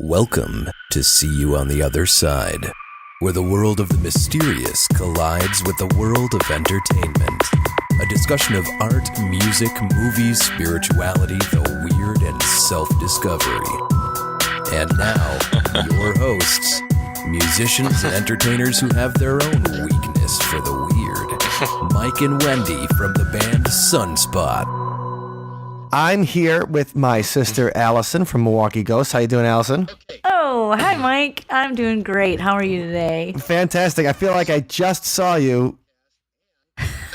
Welcome to See You on the Other Side, where the world of the mysterious collides with the world of entertainment. A discussion of art, music, movies, spirituality, the weird, and self-discovery. And now, your hosts, musicians and entertainers who have their own weakness for the weird, Mike and Wendy from the band Sunspot. I'm here with my sister Allison from Milwaukee Ghosts. How you doing, Allison? Oh, hi, Mike. I'm doing great. How are you today? Fantastic. I feel like I just saw you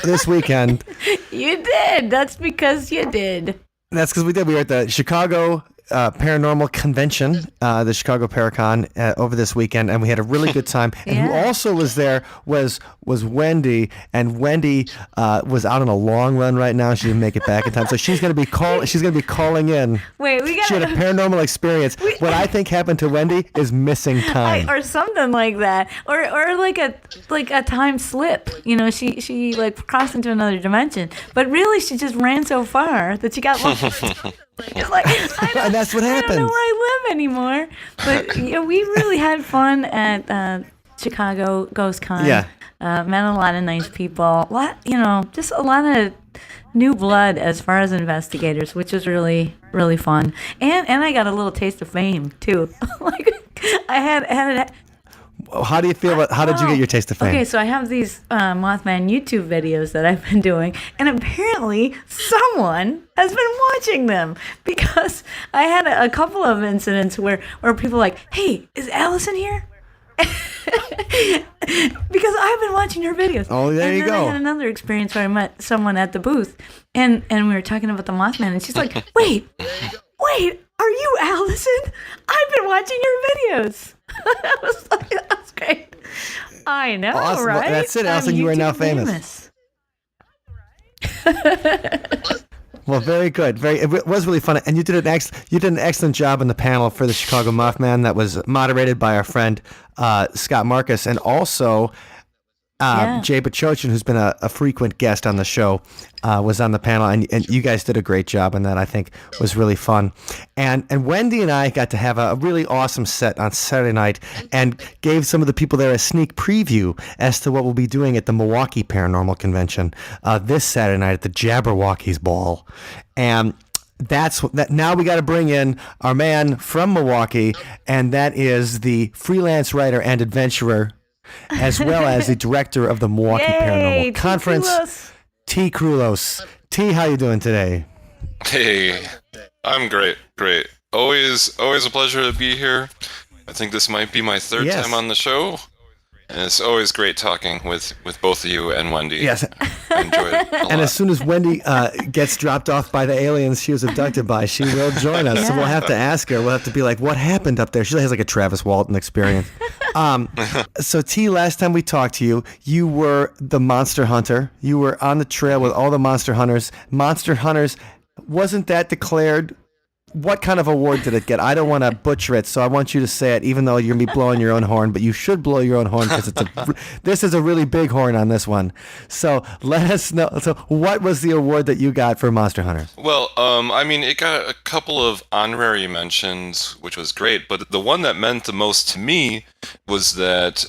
this weekend. You did. That's because you did. That's because we did. We were at the Chicago Paranormal Convention, the Chicago Paracon, over this weekend, and we had a really good time. And who also was there was Wendy, and Wendy was out on a long run right now. She didn't make it back in time, so she's going to be calling in. Wait, she had a paranormal experience. What I think happened to Wendy is missing time, or something like that, or like a time slip. You know, she like crossed into another dimension, but really she just ran so far that she got lost. It's like, and that's what happened. I don't know where I live anymore. But you know, we really had fun at Chicago Ghost Con. Yeah. Met a lot of nice people. Just a lot of new blood as far as investigators, which was really, really fun. And I got a little taste of fame too. Like I had. How do you feel about? How did you get your taste of fame? Okay, so I have these Mothman YouTube videos that I've been doing, and apparently someone has been watching them because I had a couple of incidents where people were like, "Hey, is Allison here?" Because I've been watching her videos. Oh, there you go. I had another experience where I met someone at the booth, and we were talking about the Mothman, and she's like, "Wait, are you Allison? I've been watching your videos." I was like, that's great. I know, awesome. right? Well, that's it, Allison. You are now famous. Well, very good. It was really fun, and you did an excellent job on the panel for the Chicago Mothman that was moderated by our friend Scott Marcus, and also Jay Bachochin, who's been a frequent guest on the show, was on the panel, and you guys did a great job on that. I think was really fun, and Wendy and I got to have a really awesome set on Saturday night, and gave some of the people there a sneak preview as to what we'll be doing at the Milwaukee Paranormal Convention this Saturday night at the Jabberwockies Ball, and that's that. Now we got to bring in our man from Milwaukee, and that is the freelance writer and adventurer, as well as the director of the Milwaukee Paranormal Conference, T. Krulos. T, how you doing today? Hey, I'm great. Always a pleasure to be here. I think this might be my third time on the show, and it's always great talking with both of you and Wendy. Yes. I enjoy it a lot. And as soon as Wendy gets dropped off by the aliens she was abducted by, she will join us. So we'll have to ask her. We'll have to be like, what happened up there? She has like a Travis Walton experience. So T, last time we talked to you, you were the monster hunter. You were on the trail with all the monster hunters. Monster hunters, wasn't that declared? What kind of award did it get? I don't want to butcher it, so I want you to say it, even though you're going to be blowing your own horn, but you should blow your own horn because this is a really big horn on this one. So let us know. So what was the award that you got for Monster Hunter? Well, it got a couple of honorary mentions, which was great, but the one that meant the most to me was that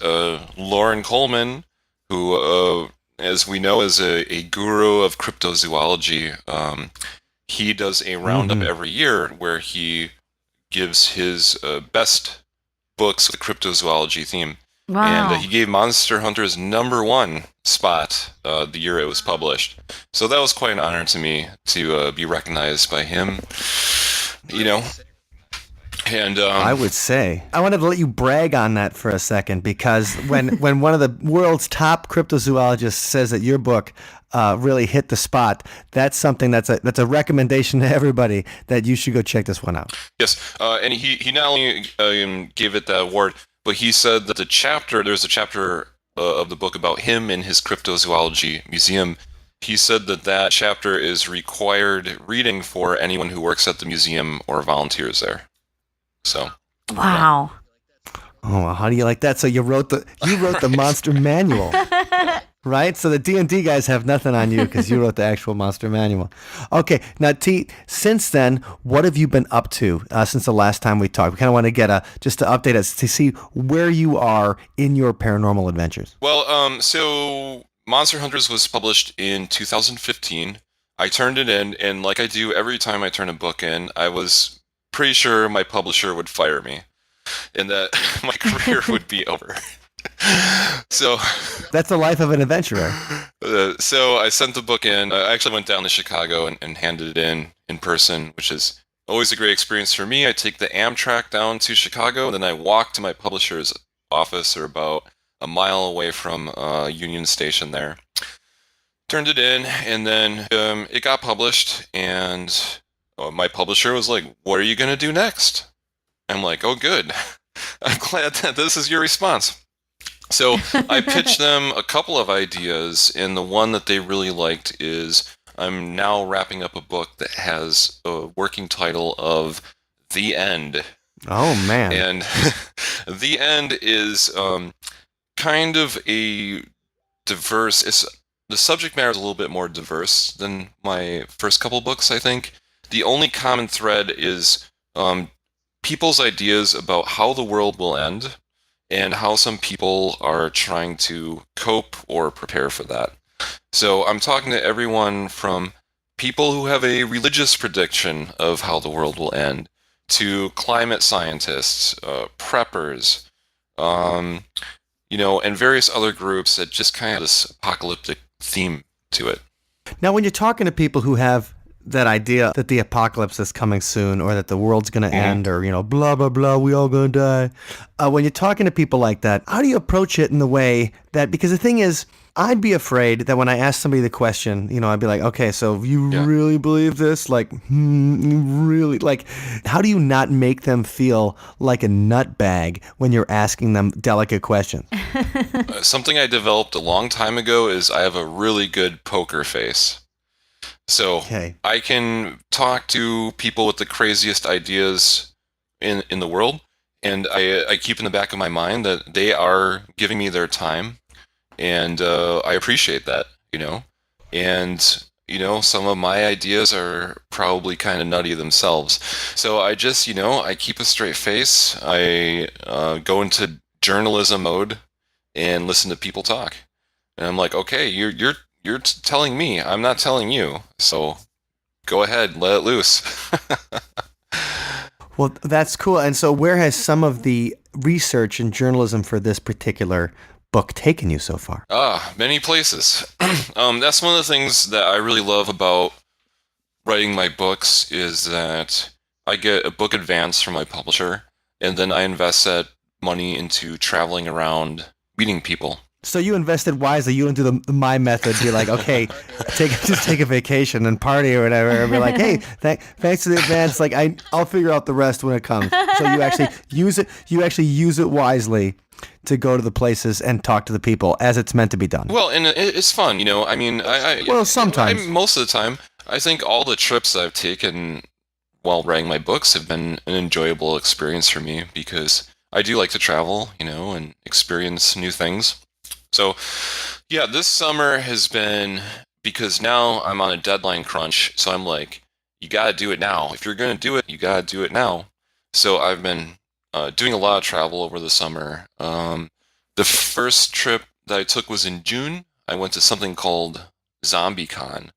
Lauren Coleman, who, as we know, is a guru of cryptozoology, he does a roundup every year where he gives his best books with the cryptozoology theme. Wow. And he gave Monster Hunter's #1 spot the year it was published. So that was quite an honor to me to be recognized by him. You know. And I would say I wanted to let you brag on that for a second, because when one of the world's top cryptozoologists says that your book really hit the spot, that's something that's a recommendation to everybody that you should go check this one out. Yes, and he not only gave it that award, but he said that there's a chapter of the book about him in his cryptozoology museum. He said that chapter is required reading for anyone who works at the museum or volunteers there. So. Wow. Oh, how do you like that? So you wrote the monster manual. Right? So the D&D guys have nothing on you because you wrote the actual monster manual. Okay. Now, T, since then, what have you been up to since the last time we talked? We kind of want to get just to update us to see where you are in your paranormal adventures. Well, so Monster Hunters was published in 2015. I turned it in, and like I do every time I turn a book in, I was pretty sure my publisher would fire me and that my career would be over. So that's the life of an adventurer. So I sent the book in. I actually went down to Chicago and handed it in person, which is always a great experience for me. I take the Amtrak down to Chicago, and then I walk to my publisher's office, or about a mile away from Union Station there. Turned it in, and then it got published, and my publisher was like, "What are you going to do next?" I'm like, "Oh, good. I'm glad that this is your response." So I pitched them a couple of ideas, and the one that they really liked is I'm now wrapping up a book that has a working title of The End. Oh, man. And The End is kind of a diverse... the subject matter is a little bit more diverse than my first couple books, I think. The only common thread is people's ideas about how the world will end, and how some people are trying to cope or prepare for that. So I'm talking to everyone from people who have a religious prediction of how the world will end, to climate scientists, preppers, and various other groups that just kind of have this apocalyptic theme to it. Now, when you're talking to people who have that idea that the apocalypse is coming soon, or that the world's going to end, or, blah, blah, blah, we all going to die. When you're talking to people like that, how do you approach it in the way that, because the thing is, I'd be afraid that when I ask somebody the question, I'd be like, okay, so you really believe this? Like, really? Like, how do you not make them feel like a nutbag when you're asking them delicate questions? Something I developed a long time ago is I have a really good poker face. So I can talk to people with the craziest ideas in the world, and I keep in the back of my mind that they are giving me their time, and I appreciate that, And, some of my ideas are probably kind of nutty themselves. So I just, I keep a straight face. I go into journalism mode and listen to people talk. And I'm like, okay, you're telling me, I'm not telling you. So go ahead, let it loose. Well, that's cool. And so where has some of the research and journalism for this particular book taken you so far? Many places. That's one of the things that I really love about writing my books, is that I get a book advance from my publisher, and then I invest that money into traveling around, meeting people. So you invested wisely. You didn't do my method. Be like, okay, just take a vacation and party or whatever. And be like, hey, thanks for the advance. Like I'll figure out the rest when it comes. So you actually use it. You actually use it wisely to go to the places and talk to the people as it's meant to be done. Well, and it's fun, I mean, well, sometimes. Most of the time, I think all the trips I've taken while writing my books have been an enjoyable experience for me, because I do like to travel, and experience new things. So, yeah, this summer has been, because now I'm on a deadline crunch, so I'm like, you got to do it now. If you're going to do it, you got to do it now. So I've been doing a lot of travel over the summer. The first trip that I took was in June. I went to something called ZombieCon.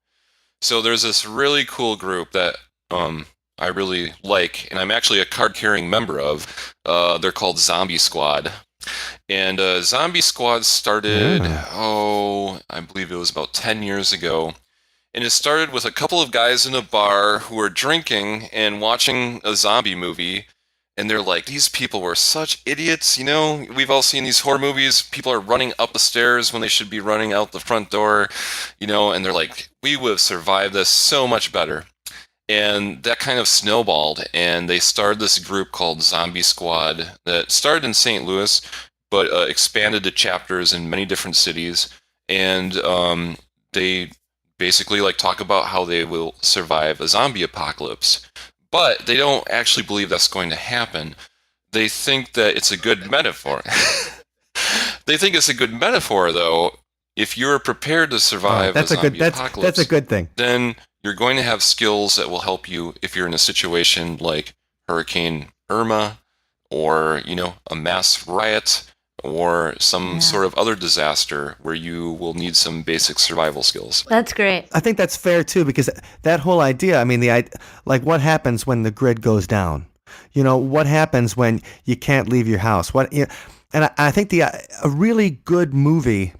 So there's this really cool group that I really like, and I'm actually a card-carrying member of. They're called Zombie Squad. And Zombie Squad started, I believe it was about 10 years ago. And it started with a couple of guys in a bar who were drinking and watching a zombie movie. And they're like, these people were such idiots, We've all seen these horror movies. People are running up the stairs when they should be running out the front door, And they're like, we would have survived this so much better. And that kind of snowballed, and they started this group called Zombie Squad that started in St. Louis, but expanded to chapters in many different cities. And they basically talk about how they will survive a zombie apocalypse. But they don't actually believe that's going to happen. They think that it's a good metaphor. They think it's a good metaphor, though, if you're prepared to survive that's a a good. zombie That's apocalypse, a good thing. then you're going to have skills that will help you if you're in a situation like Hurricane Irma, or a mass riot, or some sort of other disaster where you will need some basic survival skills. That's great. I think that's fair too, because that whole idea. I mean, like what happens when the grid goes down? What happens when you can't leave your house? And I think a really good movie.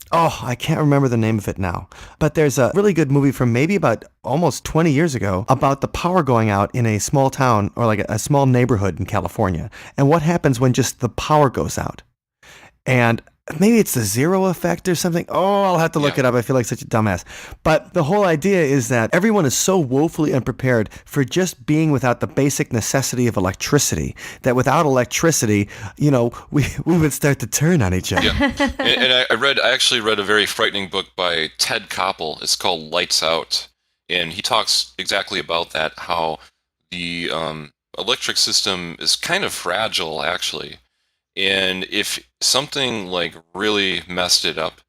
I can't remember the name of it now, but there's a really good movie from maybe about almost 20 years ago about the power going out in a small town or like a small neighborhood in California, and what happens when just the power goes out. And maybe it's the Zero Effect or something. Oh, I'll have to look it up. I feel like such a dumbass. But the whole idea is that everyone is so woefully unprepared for just being without the basic necessity of electricity, that without electricity, we would start to turn on each other. Yeah. And I actually read a very frightening book by Ted Koppel. It's called Lights Out. And he talks exactly about that, how the electric system is kind of fragile, actually. And if something like really messed it up,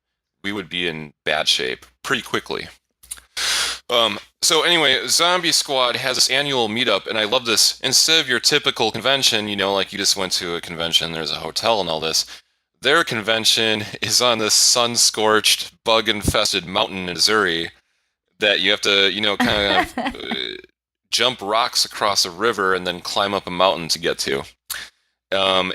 we would be in bad shape pretty quickly. So anyway, Zombie Squad has this annual meetup, and I love this. Instead of your typical convention, like you just went to a convention, there's a hotel and all this, their convention is on this sun-scorched, bug-infested mountain in Missouri that you have to, kind of jump rocks across a river and then climb up a mountain to get to. And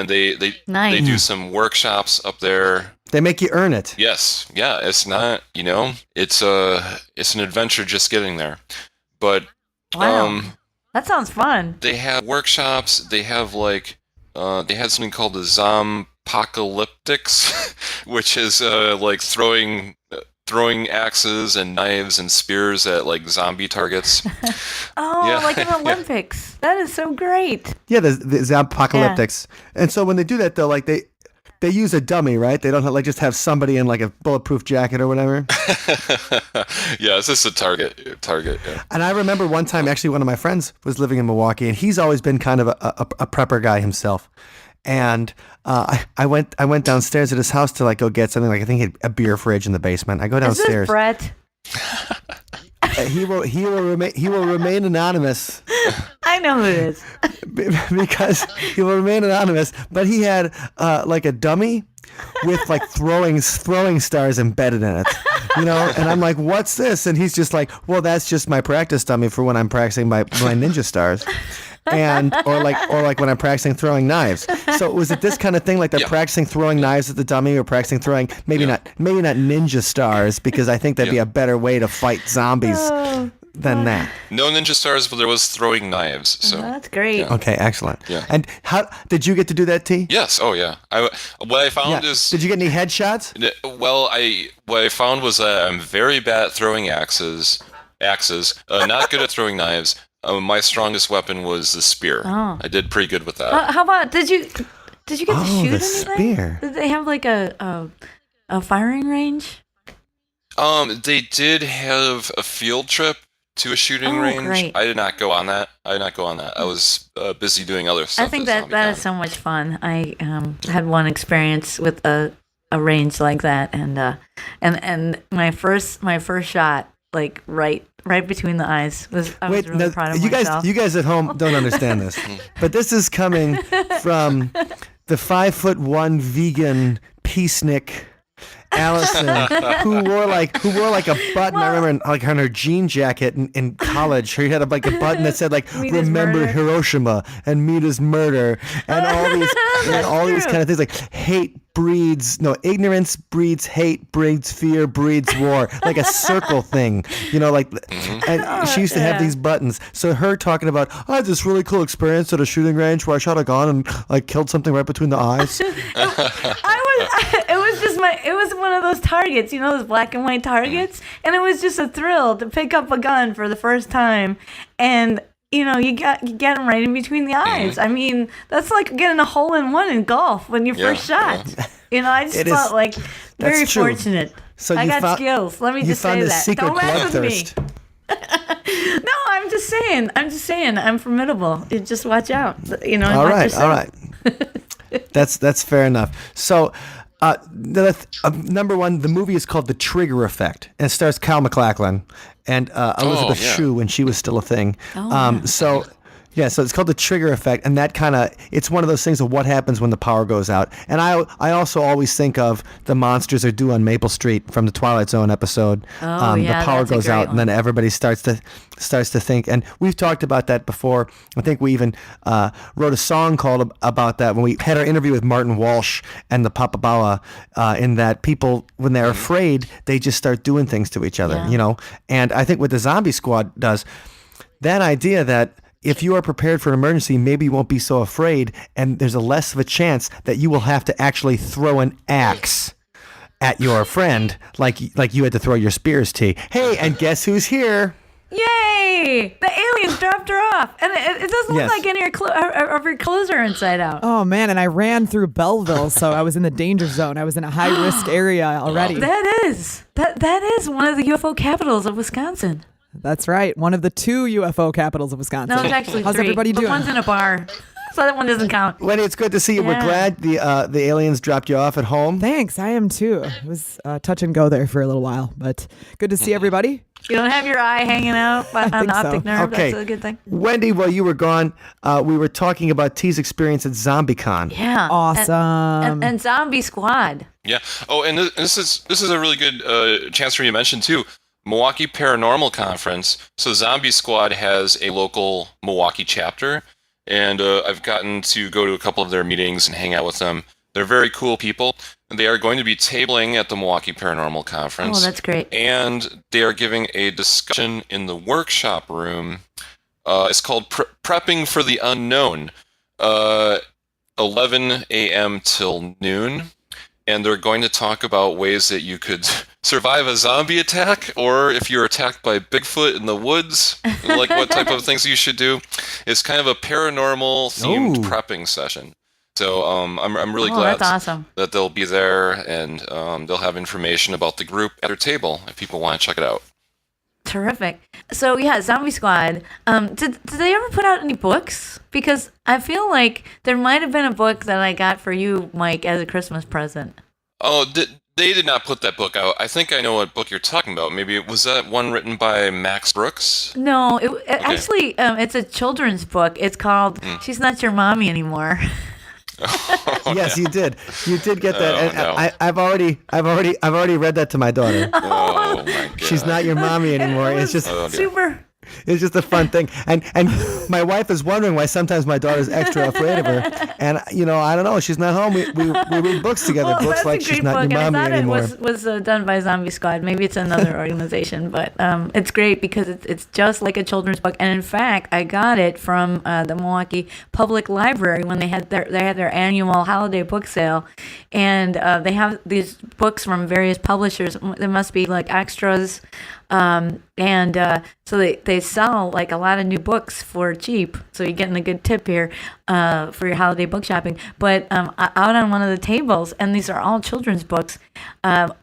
they do some workshops up there. They make you earn it. Yes, yeah. It's not, it's an adventure just getting there. But wow, that sounds fun. They have workshops. They have they had something called the Zompocalyptics, which is like throwing axes and knives and spears at like zombie targets. Like in the Olympics. That is so great. Yeah, the Zompocalyptics. Yeah. And so when they do that, though, like they use a dummy, right? They don't just have somebody in like a bulletproof jacket or whatever. Yeah, it's just a target. Yeah. And I remember one time, actually, one of my friends was living in Milwaukee, and he's always been kind of a prepper guy himself. And I went downstairs at his house to like go get something. Like I think he had a beer fridge in the basement. I go downstairs. Is this Brett? He will remain anonymous. I know who it is. Because he will remain anonymous. But he had like a dummy with like throwing stars embedded in it. And I'm like, what's this? And he's just like, well, that's just my practice dummy for when I'm practicing my ninja stars. Or like when I'm practicing throwing knives. So was it this kind of thing, like they're practicing throwing knives at the dummy, or practicing throwing maybe not ninja stars, because I think that'd be a better way to fight zombies than that. No ninja stars, but there was throwing knives. So that's great. Yeah. Okay, excellent. Yeah. And how did you get to do that, T? Yes. Oh yeah. What I found is. Did you get any headshots? Well, what I found was that I'm very bad at throwing axes. Not good at throwing knives. My strongest weapon was the spear. Oh. I did pretty good with that. How about did you get to shoot anything? The spear. Did they have like a firing range? They did have a field trip to a shooting range. Great. I did not go on that. I was busy doing other stuff. I think that is so much fun. I had one experience with a range like that, and my first shot, like right between the eyes, I was really proud of myself. You guys at home don't understand this, but this is coming from the 5'1" vegan peacenik Allison, who wore like a button. I remember like on her jean jacket in college, she had a button that said like "Remember Hiroshima" and "Mita's murder" and all these kind of things, like ignorance breeds hate, breeds fear, breeds war, like a circle thing, and she used to have these buttons. So her talking about, I had this really cool experience at a shooting range where I shot a gun and like killed something right between the eyes. It was one of those targets, those black and white targets, and it was just a thrill to pick up a gun for the first time, and you get them right in between the eyes. I mean, that's like getting a hole in one in golf when you first shot. I just felt like very fortunate. So I got skills. Let me just say that. Don't mess with me. No, I'm just saying, I'm formidable. You just watch out. All right. That's fair enough. So, Number one, the movie is called The Trigger Effect, and it stars Kyle MacLachlan and Elizabeth Shue when she was still a thing. So it's called The Trigger Effect, and that it's one of those things of what happens when the power goes out. And I also always think of the monsters are due on Maple Street from the Twilight Zone episode. The power goes out, and then everybody starts to think. And we've talked about that before. I think we even wrote a song called about that when we had our interview with Martin Walsh and the Papa Bawa. In that people, when they're afraid, they just start doing things to each other. And I think what the Zombie Squad does, that idea that if you are prepared for an emergency, maybe you won't be so afraid, and there's a less of a chance that you will have to actually throw an axe at your friend like you had to throw your Spears tea. Hey, and guess who's here? Yay! The aliens dropped her off, and it doesn't look like any of her clothes are inside out. Oh man! And I ran through Belleville, so I was in the danger zone. I was in a high risk area already. That is one of the UFO capitals of Wisconsin. That's right. One of the 2 UFO capitals of Wisconsin. No, it's actually How's 3. everybody doing? But one's in a bar, so that one doesn't count. Wendy, it's good to see you. Yeah. We're glad the aliens dropped you off at home. Thanks. I am too. It was touch and go there for a little while, but good to see everybody. You don't have your eye hanging out on the optic so. nerve. Okay. That's a good thing. Wendy, while you were gone, we were talking about T's experience at ZombieCon. Yeah. Awesome. And Zombie Squad. Yeah. Oh, and this is a really good chance for me to mention too. Milwaukee Paranormal Conference. So Zombie Squad has a local Milwaukee chapter, and I've gotten to go to a couple of their meetings and hang out with them. They're very cool people. They are going to be tabling at the Milwaukee Paranormal Conference. Oh, that's great. And they are giving a discussion in the workshop room. It's called Prepping for the Unknown, 11 a.m. till noon. And they're going to talk about ways that you could survive a zombie attack, or if you're attacked by Bigfoot in the woods, like what type of things you should do. It's kind of a paranormal themed prepping session. So I'm really glad that's awesome. that they'll be there, and they'll have information about the group at their table if people want to check it out. Terrific. So yeah, Zombie Squad. Did they ever put out any books? Because I feel like there might have been a book that I got for you, Mike, as a Christmas present. Oh, they did not put that book out. I think I know what book you're talking about. Maybe was that one written by Max Brooks? No, actually, it's a children's book. It's called "She's Not Your Mommy Anymore." Yes, you did. You did get that. Oh, and no. I've already read that to my daughter. Oh my god. She's not your mommy anymore. It It's was just super. It's just a fun thing. And my wife is wondering why sometimes my daughter's extra afraid of her. And, I don't know. She's not home. We read books together. Well, books that's like a She's great Not book. Your And Mommy I thought Anymore. it was done by Zombie Squad. Maybe it's another organization, but it's great because it's just like a children's book. And in fact, I got it from the Milwaukee Public Library when they had their annual holiday book sale, and they have these books from various publishers. There must be like extras. So they sell like a lot of new books for cheap. So you're getting a good tip here for your holiday book shopping. But out on one of the tables, and these are all children's books,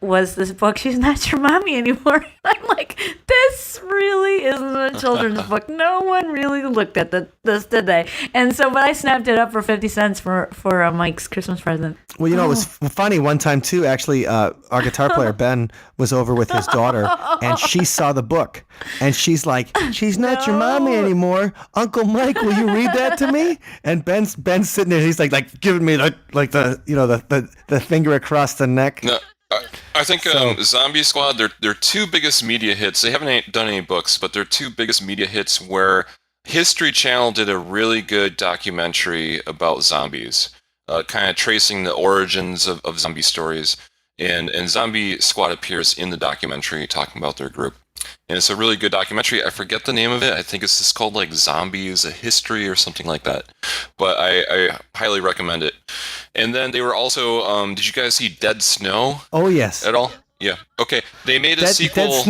was this book, She's Not Your Mommy Anymore. I'm like, this really isn't a children's book. No one really looked at this, did they? And so, but I snapped it up for 50 cents for Mike's Christmas present. Well, it was funny one time too. Actually, our guitar player Ben was over with his daughter, and she saw the book, and she's like, "She's not your mommy anymore." Uncle Mike, will you read that to me? And Ben's sitting there. He's like giving me the finger across the neck. No, I think Zombie Squad, their two biggest media hits. They haven't done any books, but their two biggest media hits were History Channel did a really good documentary about zombies, kind of tracing the origins of zombie stories. And Zombie Squad appears in the documentary talking about their group. And it's a really good documentary. I forget the name of it. I think it's just called like Zombies, a History or something like that. But I highly recommend it. And then they were also, did you guys see Dead Snow? Oh, yes. At all? Yeah. Okay. They made a sequel.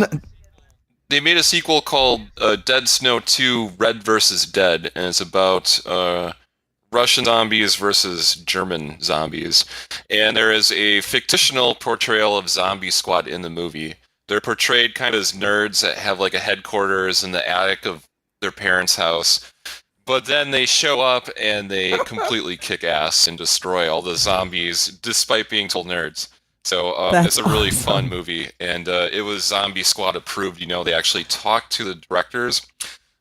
They made a sequel called Dead Snow 2 Red vs. Dead. And it's about Russian zombies versus German zombies. And there is a fictional portrayal of Zombie Squad in the movie. They're portrayed kind of as nerds that have like a headquarters in the attic of their parents' house. But then they show up and they completely kick ass and destroy all the zombies, despite being total nerds. So it's a really fun movie, and it was Zombie Squad approved. They actually talked to the directors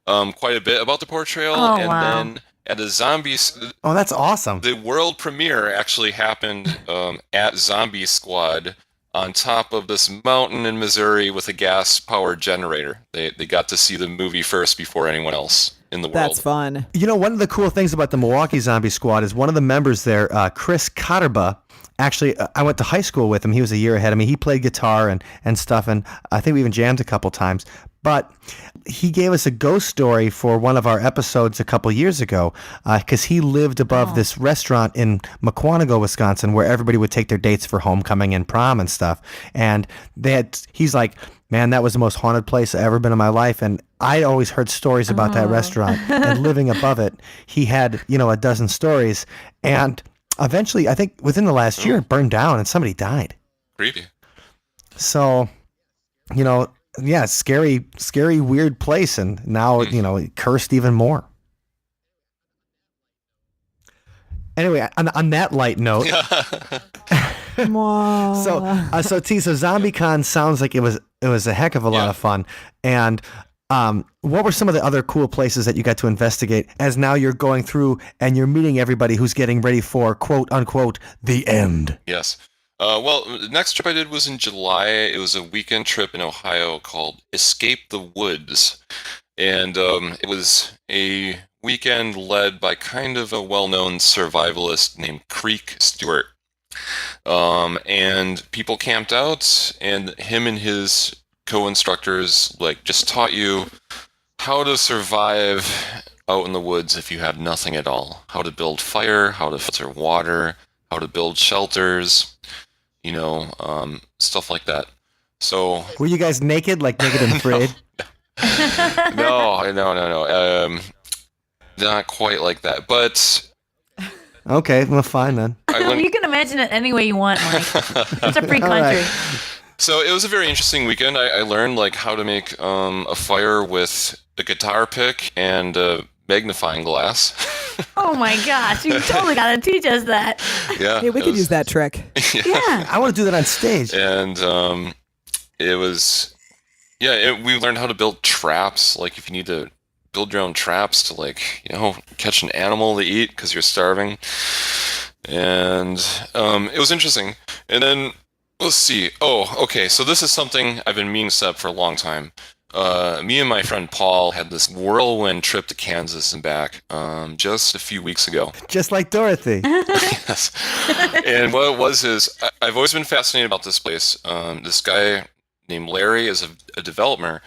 quite a bit about the portrayal, and then at the zombies. Oh, that's awesome! The world premiere actually happened at Zombie Squad on top of this mountain in Missouri with a gas-powered generator. They got to see the movie first before anyone else in the world. That's fun. One of the cool things about the Milwaukee Zombie Squad is one of the members there, Chris Cotterba. Actually, I went to high school with him. He was a year ahead of me. He played guitar and stuff, and I think we even jammed a couple times. But he gave us a ghost story for one of our episodes a couple years ago because he lived above this restaurant in Maquanago, Wisconsin, where everybody would take their dates for homecoming and prom and stuff. And he's like, man, that was the most haunted place I've ever been in my life. And I always heard stories about that restaurant. And living above it, he had, a dozen stories. And eventually, I think within the last year, it burned down and somebody died. Creepy. So, yeah, scary, weird place. And now, cursed even more. Anyway, on that light note. So ZombieCon sounds like it was a heck of a lot of fun. And what were some of the other cool places that you got to investigate as now you're going through and you're meeting everybody who's getting ready for quote unquote the end? Yes. Well, the next trip I did was in July. It was a weekend trip in Ohio called Escape the Woods. And it was a weekend led by kind of a well-known survivalist named Creek Stewart. And people camped out, and him and his co-instructors just taught you how to survive out in the woods if you have nothing at all. How to build fire, how to filter water, how to build shelters, stuff like that. So were you guys naked and afraid? No. Not quite like that, but okay, well, fine then. You can imagine it any way you want, Mike. It's a free country. Right. So it was a very interesting weekend. I learned how to make a fire with a guitar pick and a magnifying glass. Oh my gosh, you totally got to teach us that. Yeah. Hey, we could use that trick. Yeah. I want to do that on stage. And it was, we learned how to build traps. If you need to build your own traps to catch an animal to eat because you're starving. And it was interesting. And then let's see. Oh, okay. So this is something I've been meaning to set up for a long time. Me and my friend Paul had this whirlwind trip to Kansas and back just a few weeks ago. Just like Dorothy. Yes. And what it was is I've always been fascinated about this place. This guy named Larry is a developer,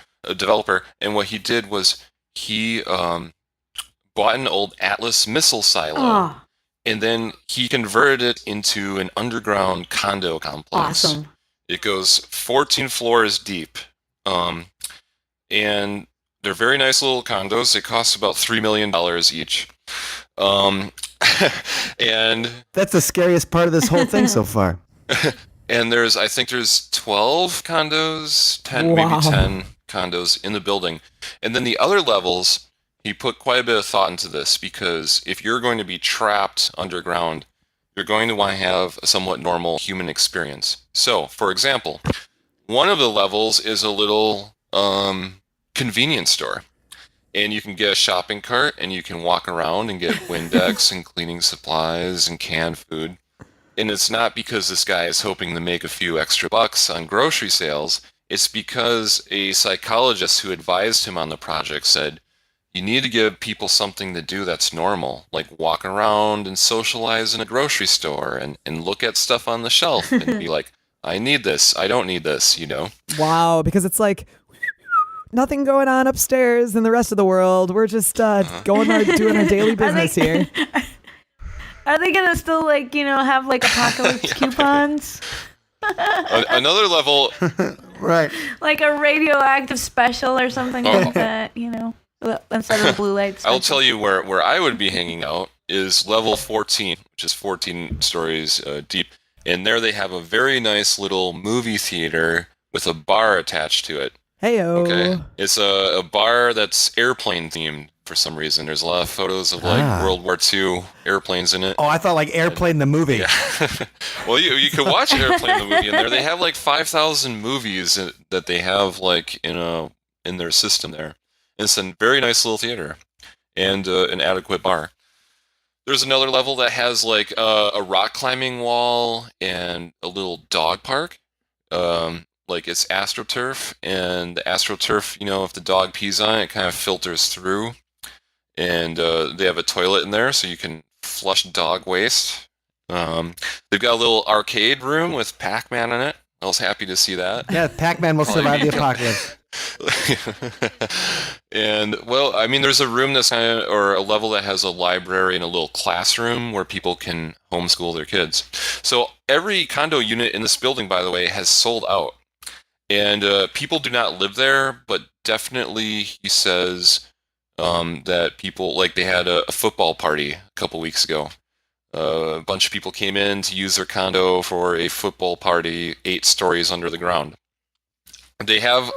and what he did was he bought an old Atlas missile silo. Oh, And then he converted it into an underground condo complex. awesome. It goes 14 floors deep. And they're very nice little condos. They cost about $3 million each. And that's the scariest part of this whole thing so far. And I think there's 12 condos, 10, maybe 10 condos in the building. And then the other levels, he put quite a bit of thought into this because if you're going to be trapped underground, you're going to want to have a somewhat normal human experience. So, for example, one of the levels is a little convenience store. And you can get a shopping cart and you can walk around and get Windex and cleaning supplies and canned food. And it's not because this guy is hoping to make a few extra bucks on grocery sales. It's because a psychologist who advised him on the project said, you need to give people something to do that's normal, like walk around and socialize in a grocery store and look at stuff on the shelf and be like, I need this, I don't need this, Wow, because it's nothing going on upstairs in the rest of the world. We're just doing our daily business here. Are they gonna still have apocalypse coupons? Another level, right? Like a radioactive special or something like that, instead of the blue lights. I'll tell you where I would be hanging out is level 14, which is 14 stories deep. And there they have a very nice little movie theater with a bar attached to it. Heyo. Okay. It's a bar that's airplane themed, for some reason. There's a lot of photos of like World War II airplanes in it. Oh, I thought like Airplane the movie. Yeah. Well, you could watch Airplane the movie in there. They have like 5,000 movies that they have like in their system there. And it's a very nice little theater and an adequate bar. There's another level that has like a rock climbing wall and a little dog park. Like it's AstroTurf, and the AstroTurf, if the dog pees on it, it kind of filters through. And they have a toilet in there, so you can flush dog waste. They've got a little arcade room with Pac-Man in it. I was happy to see that. Yeah, Pac-Man will survive the apocalypse. And well, I mean, there's a room that's or a level that has a library and a little classroom where people can homeschool their kids. So every condo unit in this building, by the way, has sold out. And people do not live there, but definitely he says that people, like they had a football party a couple weeks ago. A bunch of people came in to use their condo for a football party, 8 stories under the ground. They have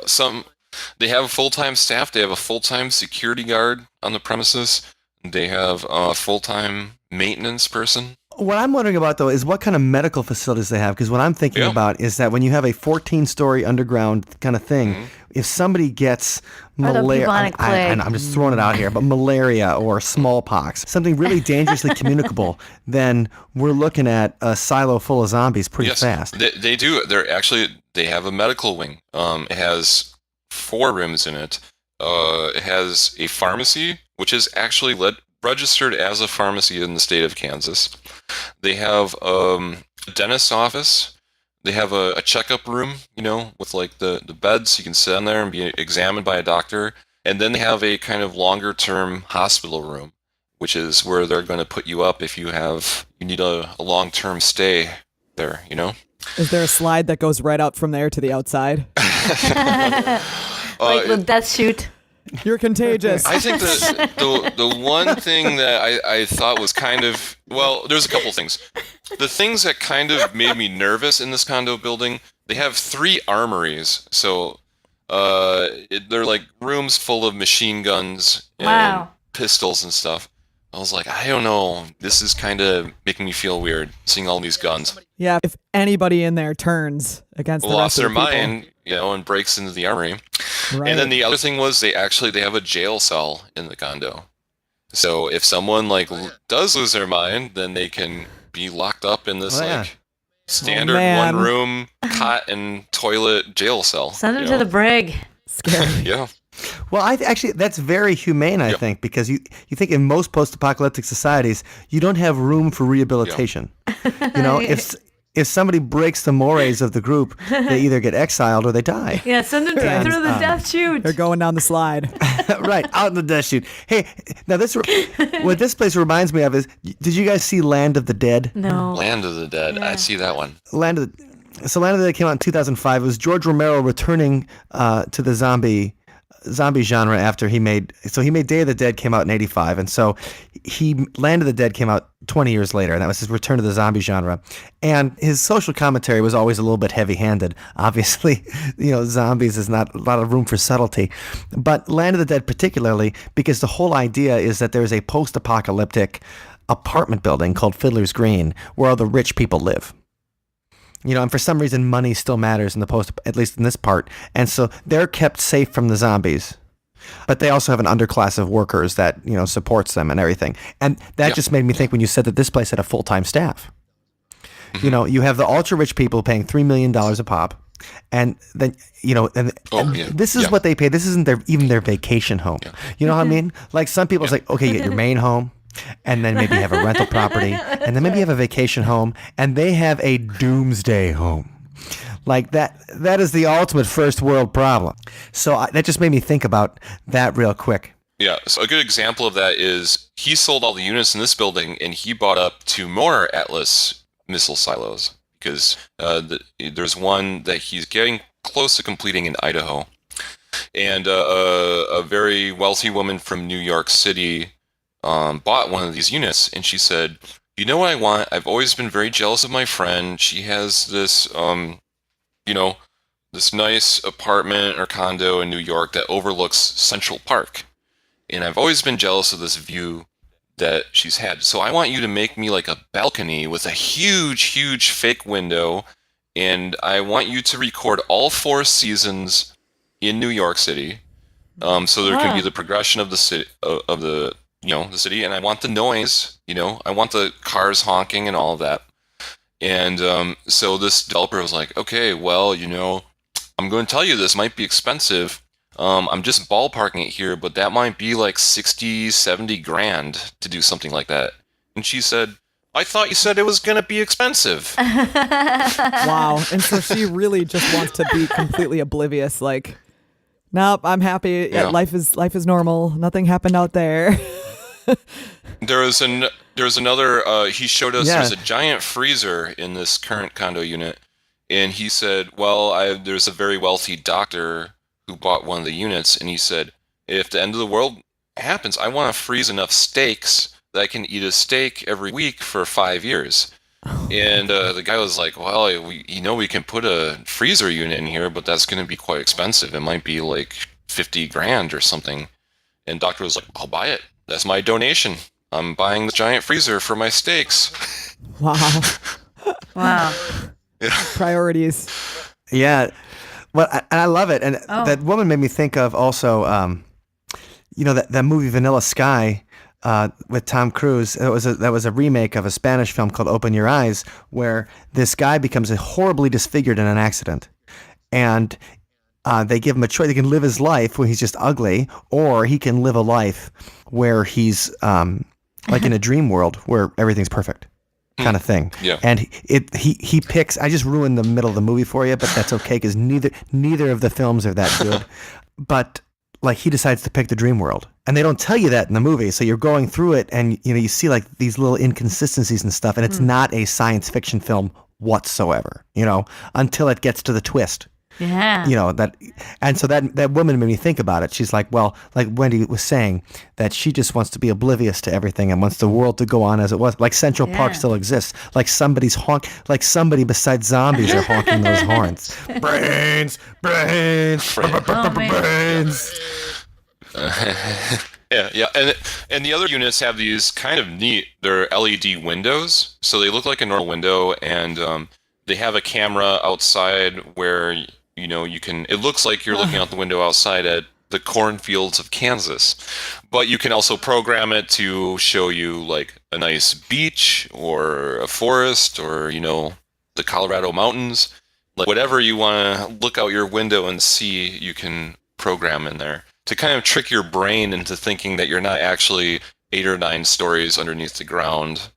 full-time staff. They have a full-time security guard on the premises. They have a full-time maintenance person. What I'm wondering about, though, is what kind of medical facilities they have. Because what I'm thinking about is that when you have a 14-story underground kind of thing, if somebody gets malaria, I'm just throwing it out here, but malaria or smallpox, something really dangerously communicable, then we're looking at a silo full of zombies pretty fast. They do. They have a medical wing. It has 4 rooms in it. It has a pharmacy, which is actually registered as a pharmacy in the state of Kansas. They have a dentist's office. They have a checkup room, with like the beds. You can sit in there and be examined by a doctor. And then they have a kind of longer term hospital room, which is where they're going to put you up if you need a long term stay there, Is there a slide that goes right out from there to the outside? Like the death chute. You're contagious. I think the one thing that I thought was kind of, well, there's a couple things. The things that kind of made me nervous in this condo building, they have 3 armories. So they're like rooms full of machine guns and pistols and stuff. I was like, I don't know. This is kind of making me feel weird, seeing all these guns. Yeah, if anybody in there turns against the rest of the people. Lost their mind, and breaks into the armory. Right. And then the other thing was they have a jail cell in the condo. So if someone does lose their mind, then they can be locked up in this standard 1-room cot and toilet jail cell. Send them to the brig. Scary. Yeah. Well, actually, that's very humane, I think, because you think in most post-apocalyptic societies, you don't have room for rehabilitation. If somebody breaks the mores of the group, they either get exiled or they die. Yeah, send them through the death chute. They're going down the slide. Right, out in the death chute. Hey, now what this place reminds me of is, did you guys see Land of the Dead? No. Land of the Dead. Yeah. I see that one. Land of the Dead came out in 2005. It was George Romero returning to the zombie genre after he made Day of the Dead came out in 85, and so Land of the Dead came out 20 years later, and that was his return to the zombie genre. And his social commentary was always a little bit heavy-handed. Obviously, zombies is not a lot of room for subtlety, but Land of the Dead particularly, because the whole idea is that there's a post-apocalyptic apartment building called Fiddler's Green where all the rich people live. And for some reason, money still matters in at least in this part. And so they're kept safe from the zombies. But they also have an underclass of workers that, supports them and everything. And that just made me think when you said that this place had a full-time staff. Mm-hmm. You have the ultra-rich people paying $3 million a pop. And then, this is what they pay. This isn't even their vacation home. Yeah. You know what I mean? Like some people, it's like, okay, you get your main home. And then maybe you have a rental property, and then maybe you have a vacation home, and they have a doomsday home. Like that is the ultimate first world problem. So that just made me think about that real quick. Yeah, so a good example of that is he sold all the units in this building, and he bought up 2 more Atlas missile silos, because there's one that he's getting close to completing in Idaho. And a very wealthy woman from New York City bought one of these units, and she said, "You know what I want? I've always been very jealous of my friend. She has this, this nice apartment or condo in New York that overlooks Central Park, and I've always been jealous of this view that she's had. So I want you to make me like a balcony with a huge fake window, and I want you to record all 4 seasons in New York City. So there can be the progression of the city, the city, and I want the noise, I want the cars honking and all of that. And so this developer was like, okay, well, I'm going to tell you this might be expensive. I'm just ballparking it here, but that might be like 60, 70 grand to do something like that. And she said, I thought you said it was going to be expensive. Wow. And so she really just wants to be completely oblivious. Like, nope, I'm happy. Yeah. Life is normal. Nothing happened out there. There was another, he showed us there's a giant freezer in this current condo unit. And he said, well, there's a very wealthy doctor who bought one of the units. And he said, if the end of the world happens, I want to freeze enough steaks that I can eat a steak every week for 5 years. And the guy was like, well, we can put a freezer unit in here, but that's going to be quite expensive. It might be like 50 grand or something. And doctor was like, I'll buy it. That's my donation. I'm buying the giant freezer for my steaks. Wow. Wow. Priorities. Yeah. Well, I love it. And that woman made me think of also, that movie Vanilla Sky with Tom Cruise. That was a remake of a Spanish film called Open Your Eyes, where this guy becomes horribly disfigured in an accident. And they give him a choice. He can live his life where he's just ugly, or he can live a life where he's like in a dream world where everything's perfect. Kind of thing. Yeah. And he picks. I just ruined the middle of the movie for you, but that's okay because neither of the films are that good. But like he decides to pick the dream world, and they don't tell you that in the movie. So you're going through it, and you see like these little inconsistencies and stuff, and it's not a science fiction film whatsoever. Until it gets to the twist. Yeah. And so that woman made me think about it. She's like, well, like Wendy was saying, that she just wants to be oblivious to everything and wants the world to go on as it was. Like Central Park still exists. Like somebody besides zombies are honking those horns. Brains. Yeah. And the other units have these kind of neat, they're LED windows. So they look like a normal window, and they have a camera outside where it looks like you're looking out the window outside at the cornfields of Kansas, but you can also program it to show you like a nice beach or a forest or the Colorado mountains. Like whatever you want to look out your window and see, you can program in there to kind of trick your brain into thinking that you're not actually 8 or 9 stories underneath the ground,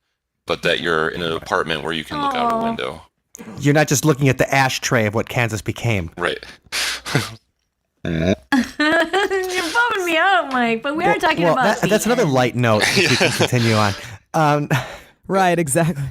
but that you're in an apartment where you can look out a window. You're not just looking at the ashtray of what Kansas became. Right. You're bumming me out, Mike, but we are talking about that's another light note if we can continue on. Right, exactly.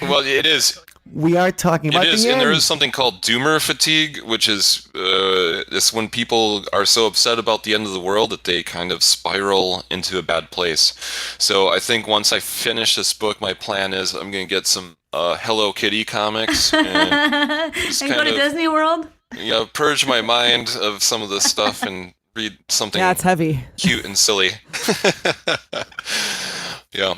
Well, it is. We are talking about it is, the end. And there is something called doomer fatigue, which is it's when people are so upset about the end of the world that they kind of spiral into a bad place. So I think once I finish this book, my plan is I'm going to get some Hello Kitty comics and just and go to Disney World. Purge my mind of some of this stuff and read something. Yeah, it's heavy, cute and silly. Yeah.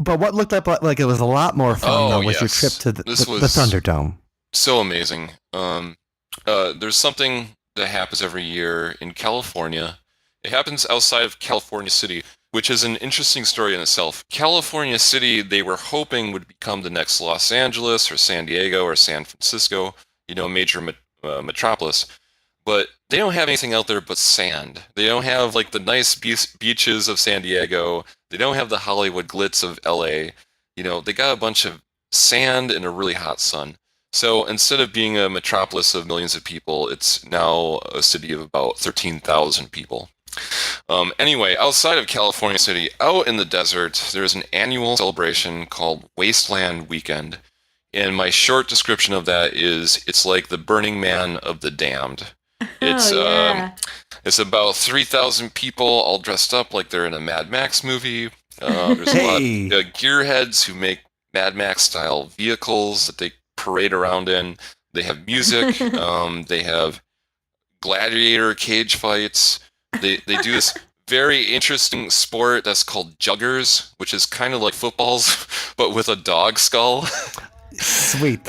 But what looked like it was a lot more fun was your trip to the Thunderdome. So amazing. There's something that happens every year in California. It happens outside of California City, which is an interesting story in itself. California City, they were hoping would become the next Los Angeles or San Diego or San Francisco, major metropolis. But they don't have anything out there but sand. They don't have like the nice beaches of San Diego. They don't have the Hollywood glitz of LA. They got a bunch of sand and a really hot sun. So instead of being a metropolis of millions of people, it's now a city of about 13,000 people. Anyway, outside of California City, out in the desert, there's an annual celebration called Wasteland Weekend. And my short description of that is it's like the Burning Man of the damned. It's about 3,000 people all dressed up like they're in a Mad Max movie. There's a lot of gearheads who make Mad Max style vehicles that they parade around in. They have music. They have gladiator cage fights. They do this very interesting sport that's called juggers, which is kind of like footballs, but with a dog skull. Sweet.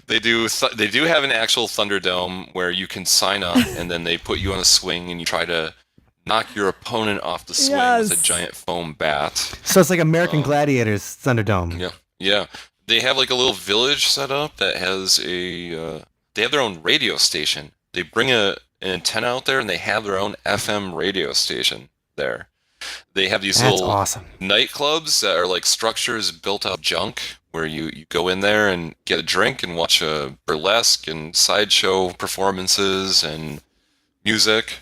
They do have an actual Thunderdome where you can sign up, and then they put you on a swing, and you try to knock your opponent off the swing with a giant foam bat. So it's like American Gladiators Thunderdome. Yeah, yeah. They have like a little village set up that has they have their own radio station. They bring an antenna out there, and they have their own FM radio station there. They have these little nightclubs that are like structures built out of junk, where you go in there and get a drink and watch a burlesque and sideshow performances and music.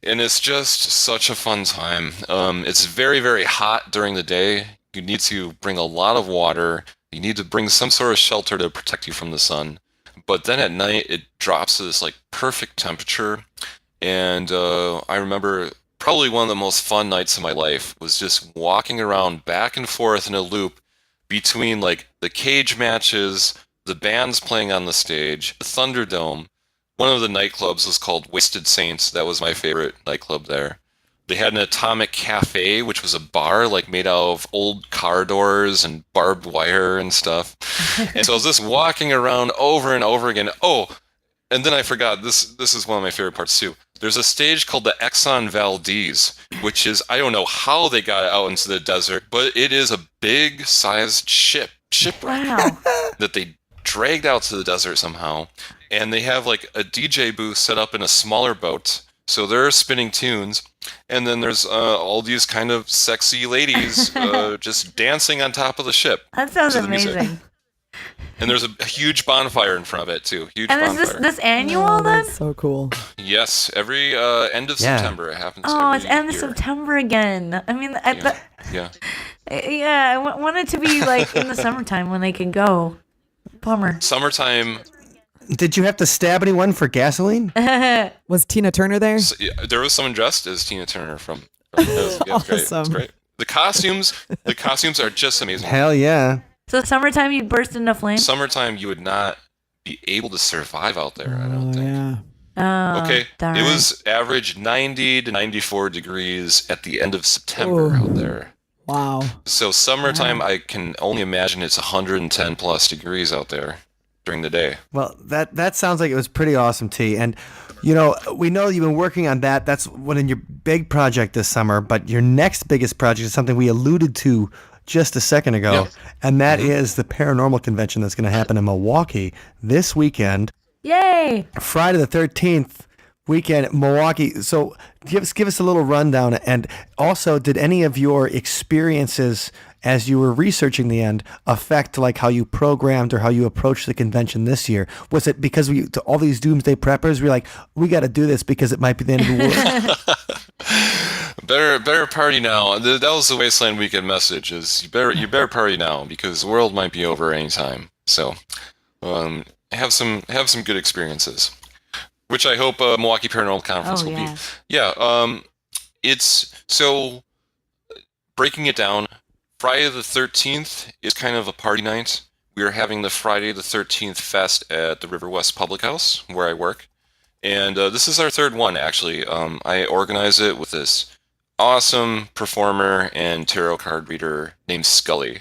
And it's just such a fun time. It's very, very hot during the day. You need to bring a lot of water. You need to bring some sort of shelter to protect you from the sun. But then at night, it drops to this like perfect temperature. And I remember probably one of the most fun nights of my life was just walking around back and forth in a loop between like the cage matches, the bands playing on the stage, the Thunderdome. One of the nightclubs was called Wasted Saints. That was my favorite nightclub there. They had an Atomic Cafe, which was a bar like made out of old car doors and barbed wire and stuff. And so I was just walking around over and over again. Oh, and then I forgot, this is one of my favorite parts too. There's a stage called the Exxon Valdez, which is, I don't know how they got it out into the desert, but it is a big-sized shipwreck that they dragged out to the desert somehow. And they have like a DJ booth set up in a smaller boat. So they're spinning tunes. And then there's all these kind of sexy ladies just dancing on top of the ship. That sounds amazing. And there's a huge bonfire in front of it too. Huge bonfire. Is this annual then? That's so cool. Yes, every end of September it happens. Oh, every it's end of year. September again. I mean, Yeah. I want it to be like in the summertime when they can go. Bummer. Summertime. Did you have to stab anyone for gasoline? Was Tina Turner there? There was someone dressed as Tina Turner from it was great. It was great. The costumes are just amazing. Hell yeah. So summertime you'd burst into flames? Summertime you would not be able to survive out there, I don't think. Yeah. Oh, Okay, darn. it was average 90 to 94 degrees at the end of September out there. Wow. So summertime, I can only imagine it's 110 plus degrees out there during the day. Well, that sounds like it was pretty awesome, T. And, you know, we know you've been working on that. That's one of your big project this summer. But your next biggest project is something we alluded to just a second ago, and that is the paranormal convention that's going to happen in Milwaukee this weekend. Yay! Friday the 13th weekend, Milwaukee. So give us a little rundown. And also, did any of your experiences as you were researching the end affect like how you programmed or how you approached the convention this year? Was it because to all these doomsday preppers, we're like, we got to do this because it might be the end of the world? Better party now. That was the Wasteland Weekend message: is you better party now because the world might be over anytime. So, have some good experiences, which I hope Milwaukee Paranormal Conference will be. Yeah. It's so breaking it down. Friday the 13th is kind of a party night. We are having the Friday the 13th Fest at the River West Public House where I work, and this is our third one actually. I organize it with this awesome performer and tarot card reader named Scully,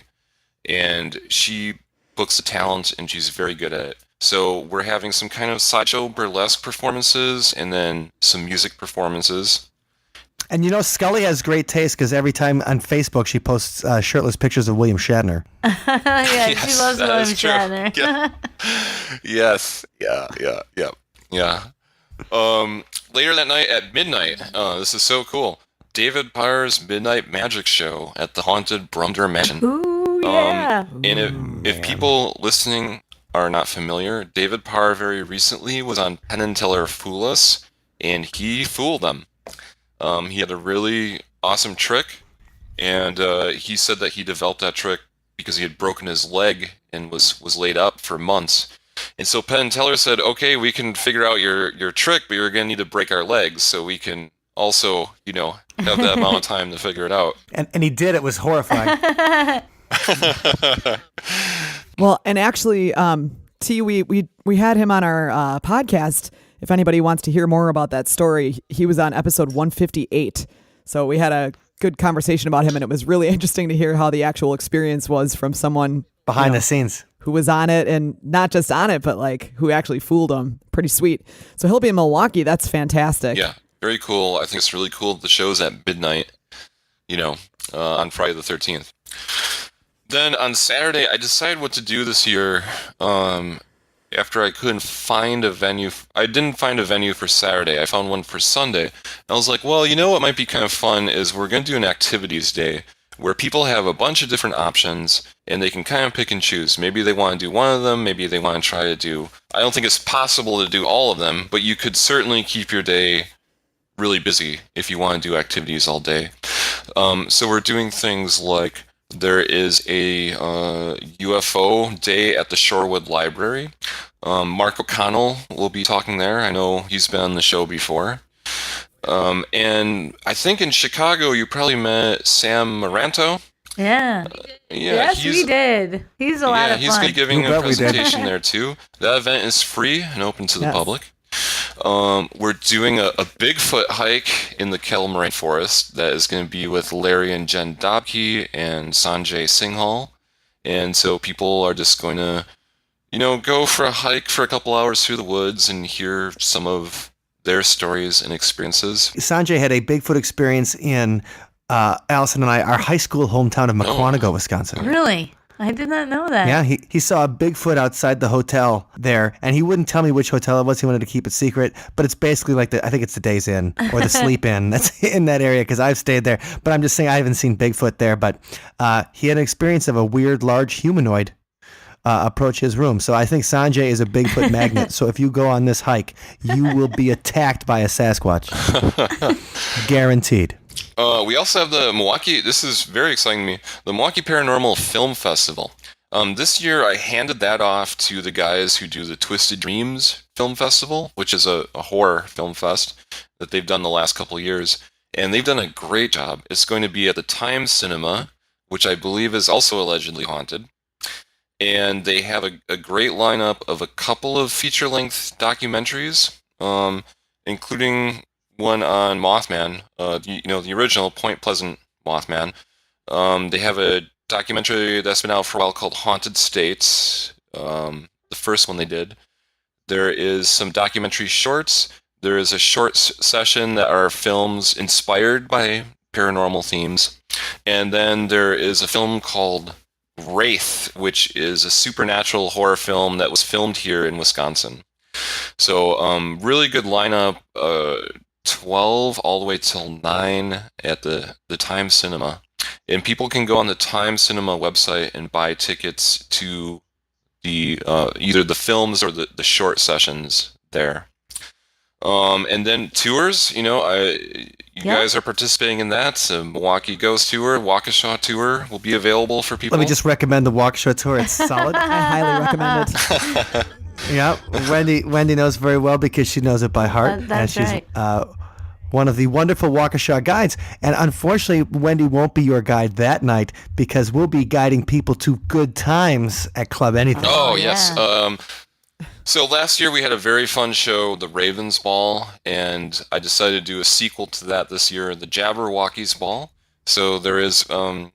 and she books the talent and she's very good at it. So we're having some kind of sideshow burlesque performances and then some music performances. And you know, Scully has great taste because every time on Facebook she posts shirtless pictures of William Shatner. Yes, she loves William Shatner. Yeah. Yes. Yeah. Later that night at midnight, this is so cool. David Parr's Midnight Magic Show at the Haunted Brumder Mansion. Ooh, yeah. And if people listening are not familiar, David Parr very recently was on Penn and Teller Fool Us, and he fooled them. He had a really awesome trick, and he said that he developed that trick because he had broken his leg and was laid up for months. And so Penn and Teller said, okay, we can figure out your trick, but you're going to need to break our legs so we can also, have that amount of time to figure it out. And he did. It was horrifying. Well, and actually, T, we had him on our podcast. if anybody wants to hear more about that story, he was on episode 158. So we had a good conversation about him, and it was really interesting to hear how the actual experience was from someone behind the scenes who was on it, and not just on it, but like who actually fooled him. Pretty sweet. So he'll be in Milwaukee. That's fantastic. Yeah, very cool. I think it's really cool. The show's at midnight, on Friday the 13th. Then on Saturday, I decided what to do this year. After I couldn't find a venue, I didn't find a venue for Saturday. I found one for Sunday. I was like, well, what might be kind of fun is we're going to do an activities day where people have a bunch of different options and they can kind of pick and choose. Maybe they want to do one of them. Maybe they want to try to do, I don't think it's possible to do all of them, but you could certainly keep your day really busy if you want to do activities all day. So we're doing things like there is a UFO day at the Shorewood Library. Mark O'Connell will be talking there. I know he's been on the show before. And I think in Chicago you probably met Sam Maranto. Yeah. Yes, we did. He's a lot of fun. Yeah, he's going to be giving a presentation there too. That event is free and open to the public. We're doing a Bigfoot hike in the Kettle Moraine Forest that is going to be with Larry and Jen Dobke and Sanjay Singhal. And so people are just going to, go for a hike for a couple hours through the woods and hear some of their stories and experiences. Sanjay had a Bigfoot experience in Allison and I, our high school hometown of Mukwonago, Wisconsin. Really? I did not know that. Yeah, he saw a Bigfoot outside the hotel there, and he wouldn't tell me which hotel it was. He wanted to keep it secret, but it's basically like I think it's the Days Inn or the Sleep Inn that's in that area because I've stayed there. But I'm just saying I haven't seen Bigfoot there, but he had an experience of a weird, large humanoid approach his room. So I think Sanjay is a Bigfoot magnet. So if you go on this hike, you will be attacked by a Sasquatch. Guaranteed. We also have the Milwaukee, this is very exciting to me, the Milwaukee Paranormal Film Festival. This year I handed that off to the guys who do the Twisted Dreams Film Festival, which is a horror film fest that they've done the last couple of years. And they've done a great job. It's going to be at the Time Cinema, which I believe is also allegedly haunted. And they have a great lineup of a couple of feature-length documentaries, including one on Mothman, the original Point Pleasant Mothman. They have a documentary that's been out for a while called Haunted States, the first one they did. There is some documentary shorts. There is a short session that are films inspired by paranormal themes. And then there is a film called Wraith, which is a supernatural horror film that was filmed here in Wisconsin. So really good lineup, 12 all the way till 9 at the Time Cinema. And people can go on the Time Cinema website and buy tickets to the either the films or the short sessions there. And then tours, you guys are participating in that. So Milwaukee Ghost Tour, Waukesha Tour will be available for people. Let me just recommend the Waukesha Tour. It's solid. I highly recommend it. Yeah, Wendy knows very well because she knows it by heart. That's and she's right. One of the wonderful Waukesha guides. And unfortunately, Wendy won't be your guide that night because we'll be guiding people to good times at Club Anything. Oh, yes. So last year we had a very fun show, the Ravens Ball, and I decided to do a sequel to that this year, the Jabberwockies Ball. So there is an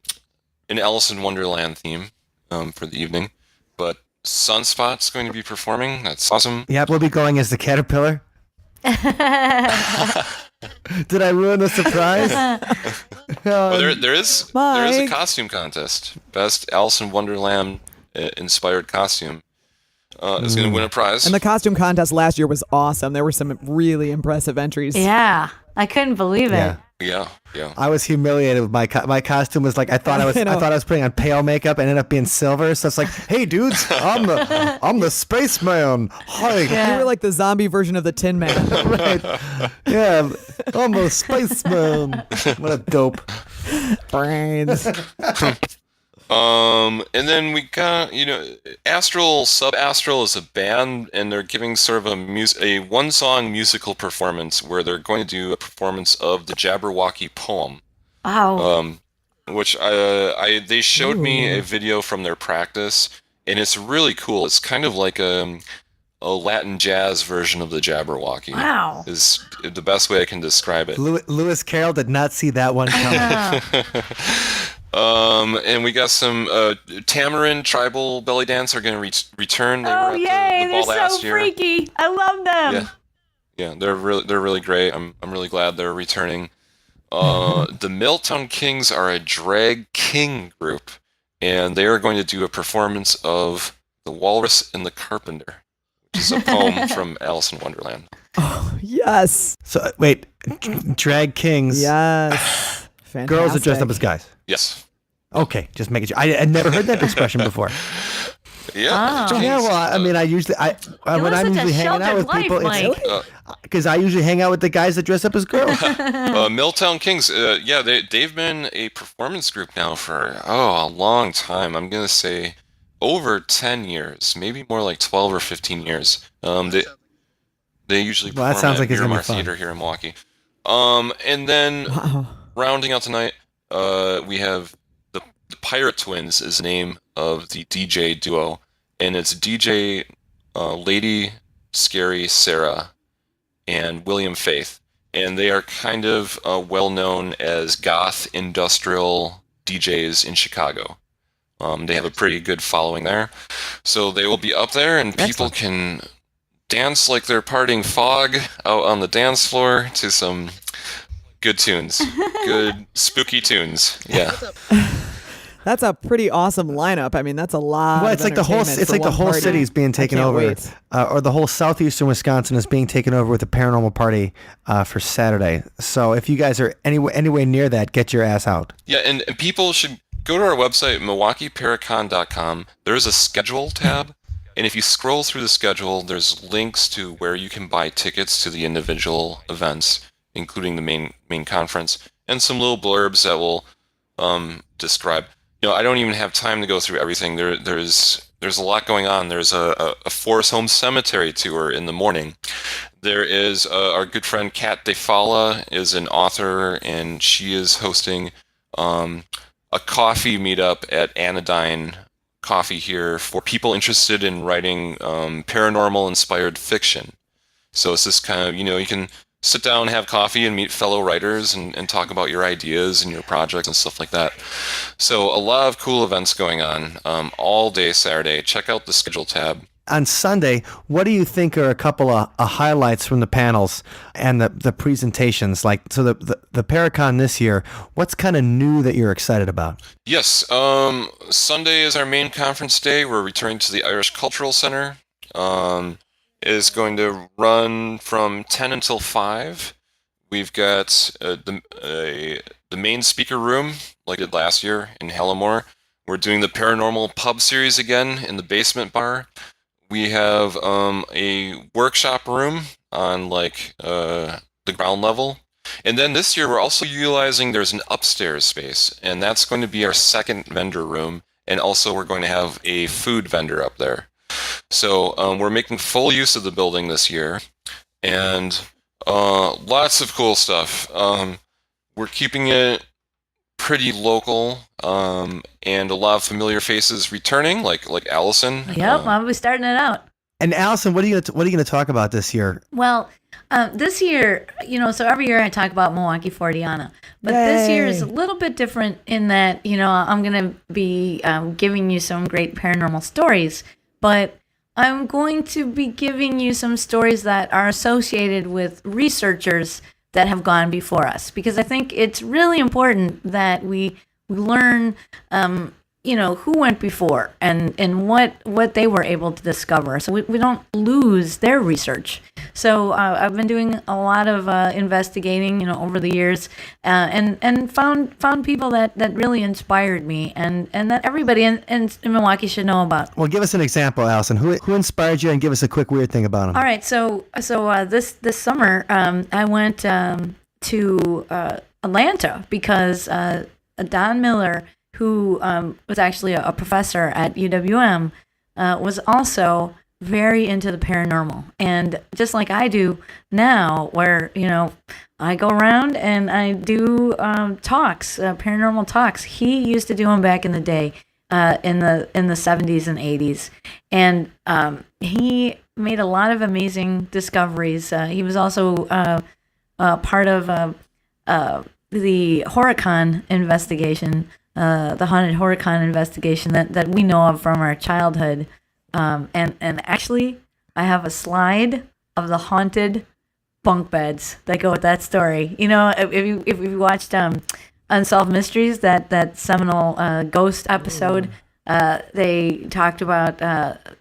Alice in Wonderland theme for the evening, but Sunspot's going to be performing. That's awesome. Yeah, we'll be going as the Caterpillar. Did I ruin the surprise? Well, there is a costume contest. Best Alice in Wonderland inspired costume is going to win a prize. And the costume contest last year was awesome. There were some really impressive entries. Yeah, I couldn't believe it. Yeah. I was humiliated with my costume. Was like I thought I was putting on pale makeup and ended up being silver. So it's like, hey dudes, I'm the spaceman. Hi. You were like the zombie version of the Tin Man. Right. Yeah, I'm the spaceman. What a dope. Brains. And then we got, Astral Sub-Astral is a band, and they're giving sort of a one-song musical performance where they're going to do a performance of the Jabberwocky poem. Wow. Which they showed me a video from their practice, and it's really cool. It's kind of like a Latin jazz version of the Jabberwocky. Wow. Is the best way I can describe it. Lewis Carroll did not see that one coming. And we got some Tamarin tribal belly dance are going to return. They Oh, were yay! at the ball They're last so year. freaky. I love them. Yeah, they're really great. I'm really glad they're returning. The Milltown Kings are a drag king group, and they are going to do a performance of The Walrus and the Carpenter, which is a poem from Alice in Wonderland. Oh, yes. So wait, drag kings. Yes. Fantastic. Girls are dressed up as guys. Yes. Okay, just making sure. I never heard that expression before. Yeah. Oh. Yeah, well, I mean, I You when live I'm such a usually hanging out sheltered with life, people, Mike. because I usually hang out with the guys that dress up as girls. Milltown Kings, they've been a performance group now for a long time. I'm gonna say over 10 years, maybe more like 12 or 15 years. They usually Well, that perform sounds at like it's gonna be Miramar fun. Theater here in Milwaukee. And then rounding out tonight, we have the Pirate Twins is the name of the DJ duo, and it's DJ Lady Scary Sarah and William Faith, and they are kind of well known as goth industrial DJs in Chicago. They have a pretty good following there, so they will be up there, and people can dance like they're partying fog out on the dance floor to some good tunes, good spooky tunes. Yeah. That's a pretty awesome lineup. I mean, that's a lot. Well, it's like the whole city is being taken over, or the whole southeastern Wisconsin is being taken over with a paranormal party for Saturday. So if you guys are anywhere near that, get your ass out. Yeah, and people should go to our website, MilwaukeeParacon.com. There's a schedule tab, and if you scroll through the schedule, there's links to where you can buy tickets to the individual events, including the main conference, and some little blurbs that will describe. I don't even have time to go through everything. There's a lot going on. There's a Forest Home Cemetery tour in the morning. There is our good friend Kat DeFala is an author, and she is hosting a coffee meetup at Anodyne Coffee here for people interested in writing paranormal-inspired fiction. So it's this kind of, you can sit down, have coffee, and meet fellow writers and talk about your ideas and your projects and stuff like that. So a lot of cool events going on all day Saturday. Check out the schedule tab. On Sunday, what do you think are a couple of highlights from the panels and the presentations? Like, so the Paracon this year, what's kind of new that you're excited about? Yes, Sunday is our main conference day. We're returning to the Irish Cultural Center. Is going to run from 10 until 5. We've got the main speaker room, like we did last year in Hellamore. We're doing the Paranormal Pub Series again in the basement bar. We have a workshop room on the ground level. And then this year we're also utilizing, there's an upstairs space, and that's going to be our second vendor room. And also we're going to have a food vendor up there. So we're making full use of the building this year, and lots of cool stuff. We're keeping it pretty local, and a lot of familiar faces returning, like Allison. Yep, I'll be starting it out. And Allison, what are you going to talk about this year? Well, this year, so every year I talk about Milwaukee Fortiana, but this year is a little bit different in that, I'm going to be giving you some great paranormal stories, but I'm going to be giving you some stories that are associated with researchers that have gone before us, because I think it's really important that we learn, who went before and what they were able to discover, so we don't lose their research. So I've been doing a lot of investigating, over the years, and found people that really inspired me, and that everybody in Milwaukee should know about. Well, give us an example, Allison. Who inspired you, and give us a quick weird thing about him. All right, so this summer I went to Atlanta because Don Miller, who was actually a professor at UWM, was also very into the paranormal. And just like I do now, where, I go around and I do talks, paranormal talks. He used to do them back in the day, in the 70s and 80s. And he made a lot of amazing discoveries. He was also part of the Horicon investigation, the haunted Horicon investigation that we know of from our childhood. And actually, I have a slide of the haunted bunk beds that go with that story. You know, if you watched Unsolved Mysteries, that seminal ghost episode, they talked about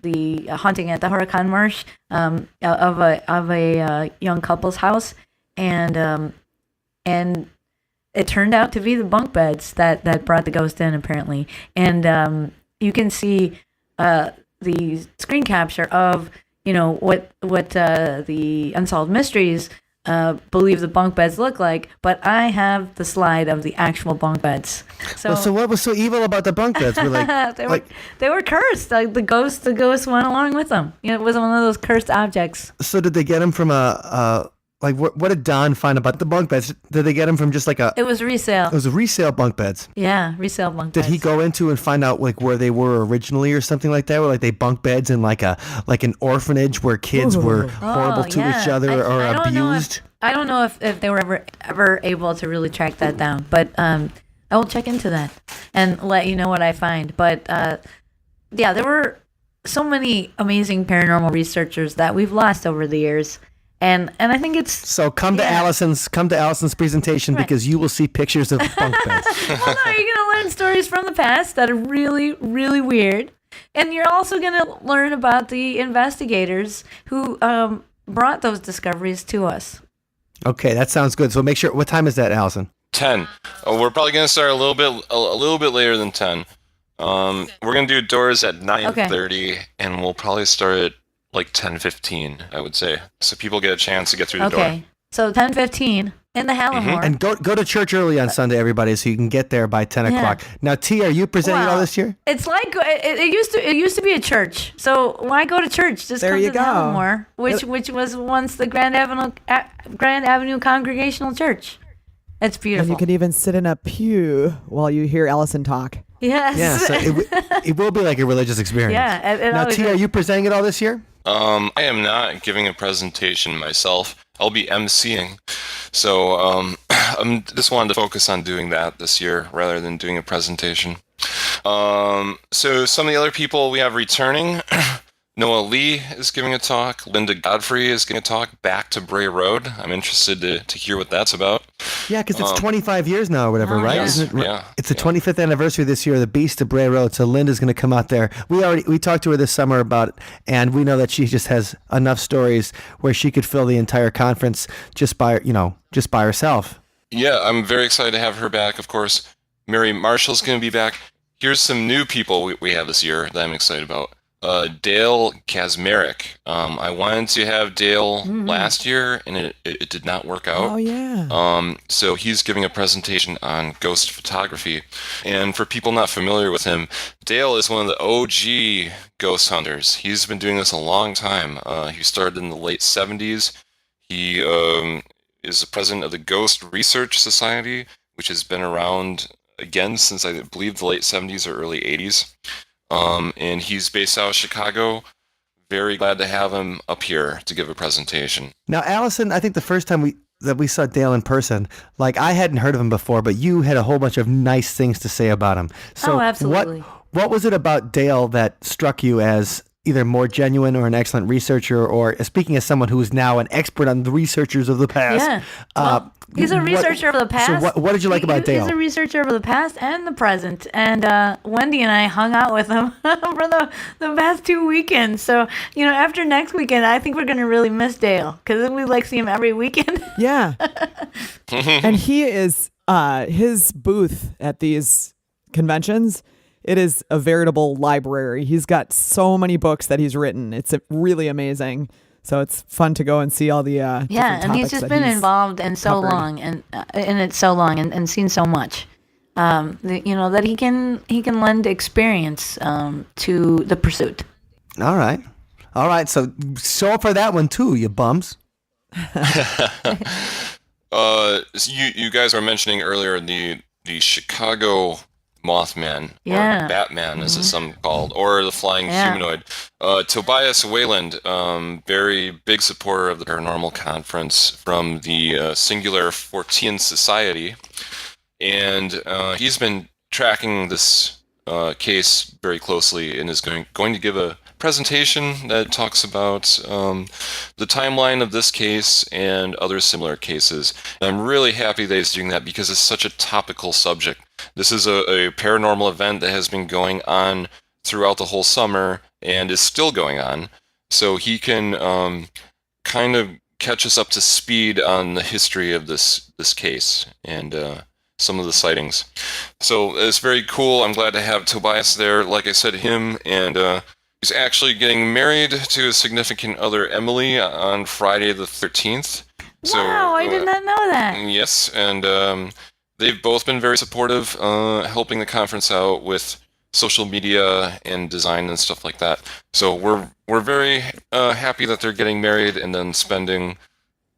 the haunting at the Horicon Marsh of a young couple's house, and it turned out to be the bunk beds that brought the ghost in, apparently. And you can see the screen capture of what the Unsolved Mysteries believe the bunk beds look like, but I have the slide of the actual bunk beds. So what was so evil about the bunk beds? We're like, they were cursed. Like the ghost went along with them. It was one of those cursed objects. So did they get them from what did Don find about the bunk beds? Did they get them from just like It was resale. It was a resale bunk beds. Yeah, resale bunk Did beds. he go into and find out like where they were originally or something like that? Or like they bunk beds in like an orphanage where kids were horrible to each other or abused? I don't know if they were ever able to really track that down, but I will check into that and let you know what I find. But yeah, there were so many amazing paranormal researchers that we've lost over the years. And I think it's so come to Allison's presentation because you will see pictures of bunk beds. Well, no, you're gonna learn stories from the past that are really, really weird, and you're also gonna learn about the investigators who brought those discoveries to us. Okay, that sounds good. So make sure. What time is that, Allison? 10. We're probably gonna start a little bit later than 10. We're gonna do doors at 9:30, and we'll probably start at like 10:15, I would say, so people get a chance to get through the door. Okay, so 10:15 in the Hallamore. And go to church early on Sunday, everybody, so you can get there by 10 o'clock. Now, T, are you presenting all this year? It's like it used to be a church. So why go to church? Just there come you to the go. Hallamore, which was once the Grand Avenue Congregational Church. It's beautiful. And you can even sit in a pew while you hear Allison talk. Yes. Yeah, so it will be like a religious experience. Yeah. Now, T, are you presenting it all this year? I am not giving a presentation myself. I'll be emceeing. So I just wanted to focus on doing that this year rather than doing a presentation. So some of the other people we have returning, Noah Lee is giving a talk. Linda Godfrey is giving a talk back to Bray Road. I'm interested to hear what that's about. Yeah, because it's 25 years now or whatever, right? Yes, Isn't it? yeah. It's the 25th anniversary this year of the Beast of Bray Road. So Linda's going to come out there. We talked to her this summer about it, and we know that she just has enough stories where she could fill the entire conference just by herself. Yeah, I'm very excited to have her back, of course. Mary Marshall's going to be back. Here's some new people we have this year that I'm excited about. Dale Kazmarek. I wanted to have Dale last year, and it did not work out. Oh, yeah. So he's giving a presentation on ghost photography. And for people not familiar with him, Dale is one of the OG ghost hunters. He's been doing this a long time. He started in the late 70s. He is the president of the Ghost Research Society, which has been around again since I believe the late 70s or early 80s. And he's based out of Chicago. Very glad to have him up here to give a presentation. Now, Allison, I think the first time we saw Dale in person, like I hadn't heard of him before, but you had a whole bunch of nice things to say about him. So absolutely. What was it about Dale that struck you as either more genuine or an excellent researcher, or speaking as someone who is now an expert on the researchers of the past? Yeah. Well, he's a researcher of the past. So what did you like about Dale? He's a researcher of the past and the present. And Wendy and I hung out with him for the past 2 weekends. So, after next weekend, I think we're going to really miss Dale because we see him every weekend. Yeah. And he is, his booth at these conventions, it is a veritable library. He's got so many books that he's written. It's really amazing. So it's fun to go and see all the different and he's just been involved in so long and seen so much. That he can lend experience to the pursuit. All right. So for that one too, you bums. So you guys were mentioning earlier the Chicago Mothman, Yeah. or Batman, as it's some called, or the Flying Humanoid. Tobias Wayland, very big supporter of the Paranormal Conference from the Singular Fortean Society, and he's been tracking this case very closely and is going to give a presentation that talks about the timeline of this case and other similar cases. And I'm really happy that he's doing that because it's such a topical subject. This is a paranormal event that has been going on throughout the whole summer and is still going on. So he can kind of catch us up to speed on the history of this case and some of the sightings. So it's very cool. I'm glad to have Tobias there. Like I said, him and he's actually getting married to his significant other, Emily, on Friday the 13th. Wow, I did not know that. Yes, and they've both been very supportive, helping the conference out with social media and design and stuff like that. So we're very happy that they're getting married and then spending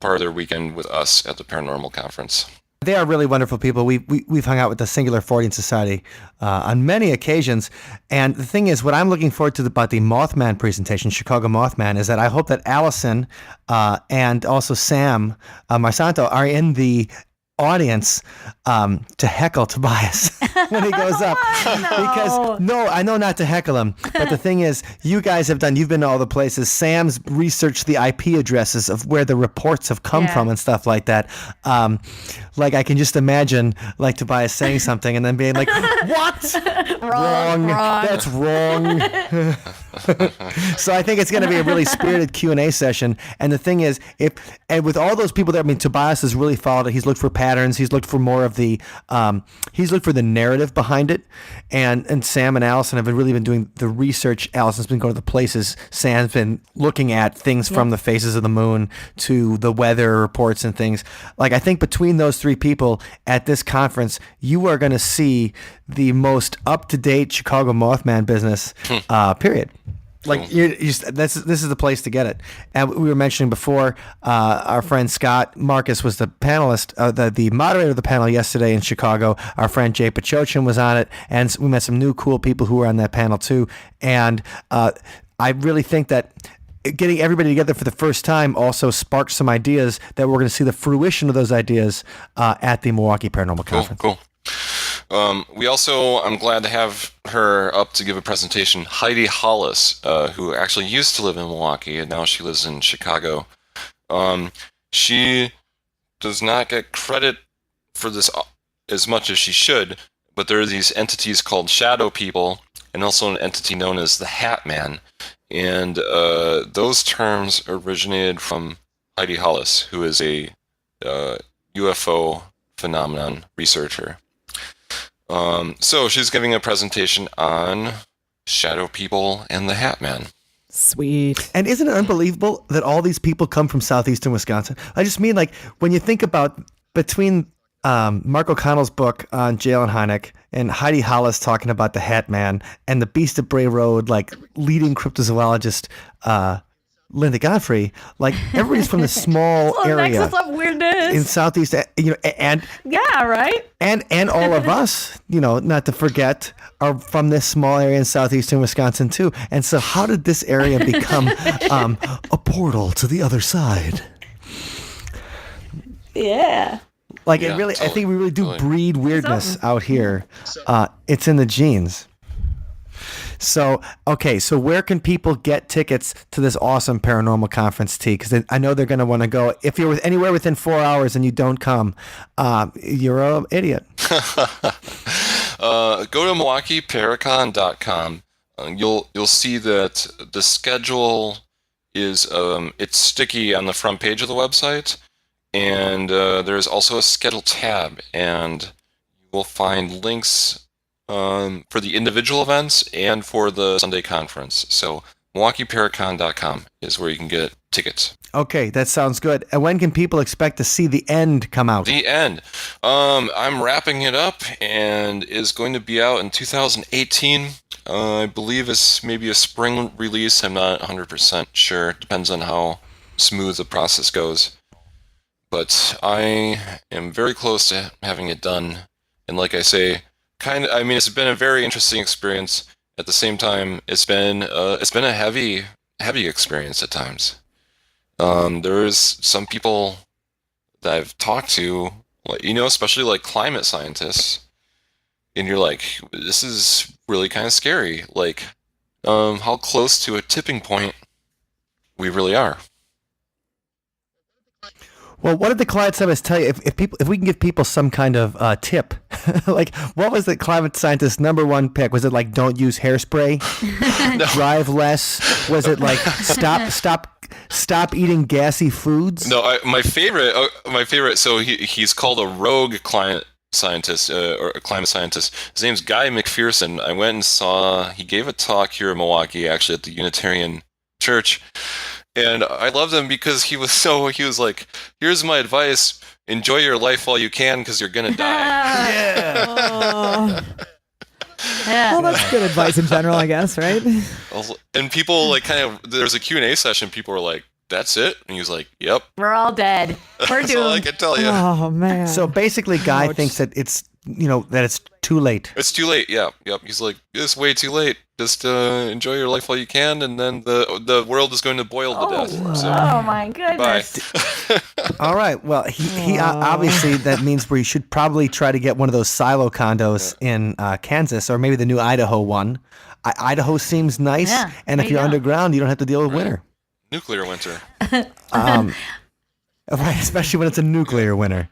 part of their weekend with us at the Paranormal Conference. They are really wonderful people. We've hung out with the Singular Fortean Society on many occasions. And the thing is, what I'm looking forward to about the Mothman presentation, Chicago Mothman, is that I hope that Allison and also Sam Marsanto are in the audience to heckle Tobias when he goes up. Because I know not to heckle him, but the thing is, you guys you've been to all the places. Sam's researched the IP addresses of where the reports have come from and stuff like that. Like I can just imagine like Tobias saying something and then being like, "What? Wrong. That's wrong." So I think it's going to be a really spirited Q&A session. And the thing is, with all those people there, I mean, Tobias has really followed it. He's looked for patterns. He's looked for more of the, he's looked for the narrative behind it. And Sam and Allison have really been doing the research. Allison's been going to the places. Sam's been looking at things from the phases of the moon to the weather reports and things. Like, I think between those three people at this conference, you are going to see the most up-to-date Chicago Mothman business, period. Like this is the place to get it. And we were mentioning before, our friend Scott Marcus was the panelist, the moderator of the panel yesterday in Chicago. Our friend Jay Pachochin was on it, and we met some new cool people who were on that panel too. And I really think that getting everybody together for the first time also sparked some ideas that we're going to see the fruition of those ideas at the Milwaukee Paranormal Conference. Cool. I'm glad to have her up to give a presentation. Heidi Hollis, who actually used to live in Milwaukee and now she lives in Chicago. She does not get credit for this as much as she should, but there are these entities called shadow people and also an entity known as the Hat Man. And those terms originated from Heidi Hollis, who is a UFO phenomenon researcher. So she's giving a presentation on shadow people and the Hat Man. Sweet. And isn't it unbelievable that all these people come from southeastern Wisconsin? I just mean, like, when you think about between Mark O'Connell's book on Jalen Hynek and Heidi Hollis talking about the Hat Man and the Beast of Bray Road, like, leading cryptozoologist Linda Godfrey, like, everybody's from this small area of weirdness in southeast, and right, and all of us, not to forget, are from this small area in southeastern Wisconsin too. And so, how did this area become a portal to the other side? Yeah. Like, it really, totally, I think we really do breed weirdness out here. It's in the genes. So, okay, so where can people get tickets to this awesome paranormal conference, T? Because I know they're going to want to go. If you're anywhere within 4 hours and you don't come, you're an idiot. Go to MilwaukeeParacon.com. You'll see that the schedule is it's sticky on the front page of the website, and there's also a schedule tab, and you will find links for the individual events and for the Sunday conference. So MilwaukeeParacon.com is where you can get tickets. Okay, that sounds good. And when can people expect to see the end come out? The end. I'm wrapping it up and is going to be out in 2018. I believe it's maybe a spring release. I'm not 100% sure. Depends on how smooth the process goes. But I am very close to having it done. And like I say, I mean, it's been a very interesting experience. At the same time, it's been a heavy experience at times. There's some people that I've talked to, like, especially like climate scientists, and you're like, this is really kind of scary. Like, how close to a tipping point we really are. Well, what did the climate scientists tell you? If we can give people some kind of tip, like what was the climate scientist's number one pick? Was it like don't use hairspray, drive less? Was it like stop eating gassy foods? No, my favorite. So he's called a rogue climate scientist or a climate scientist. His name's Guy McPherson. I went and saw. He gave a talk here in Milwaukee, actually at the Unitarian Church. And I loved him because he was like, here's my advice, enjoy your life while you can because you're going to die. Yeah. Oh. Yeah. Well, that's good advice in general, I guess, right? And people like there was a Q&A session, people were like, that's it? And he was like, yep. We're all dead. We're That's all I doomed. can tell you. Oh, man. So basically, Guy Ouch. thinks that it's that it's too late. It's too late, yeah. Yep. He's like, it's way too late. Just enjoy your life while you can, and then the world is going to boil to death. So, Oh my bye. goodness. All right. Well, he obviously that means we should probably try to get one of those silo condos in Kansas or maybe the new Idaho one. Idaho seems nice, Yeah, and there if you you're go. underground, you don't have to deal with winter. Nuclear winter. Right, especially when it's a nuclear winter.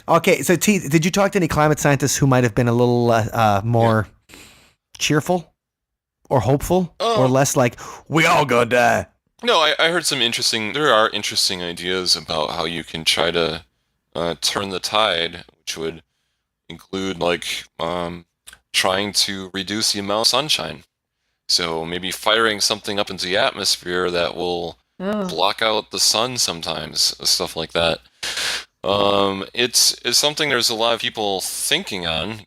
Okay, so T, did you talk to any climate scientists who might have been a little more cheerful or hopeful or less like, we all gonna die? No, I heard there are interesting ideas about how you can try to turn the tide, which would include like trying to reduce the amount of sunshine. So maybe firing something up into the atmosphere that will block out the sun sometimes, stuff like that. It's something there's a lot of people thinking on,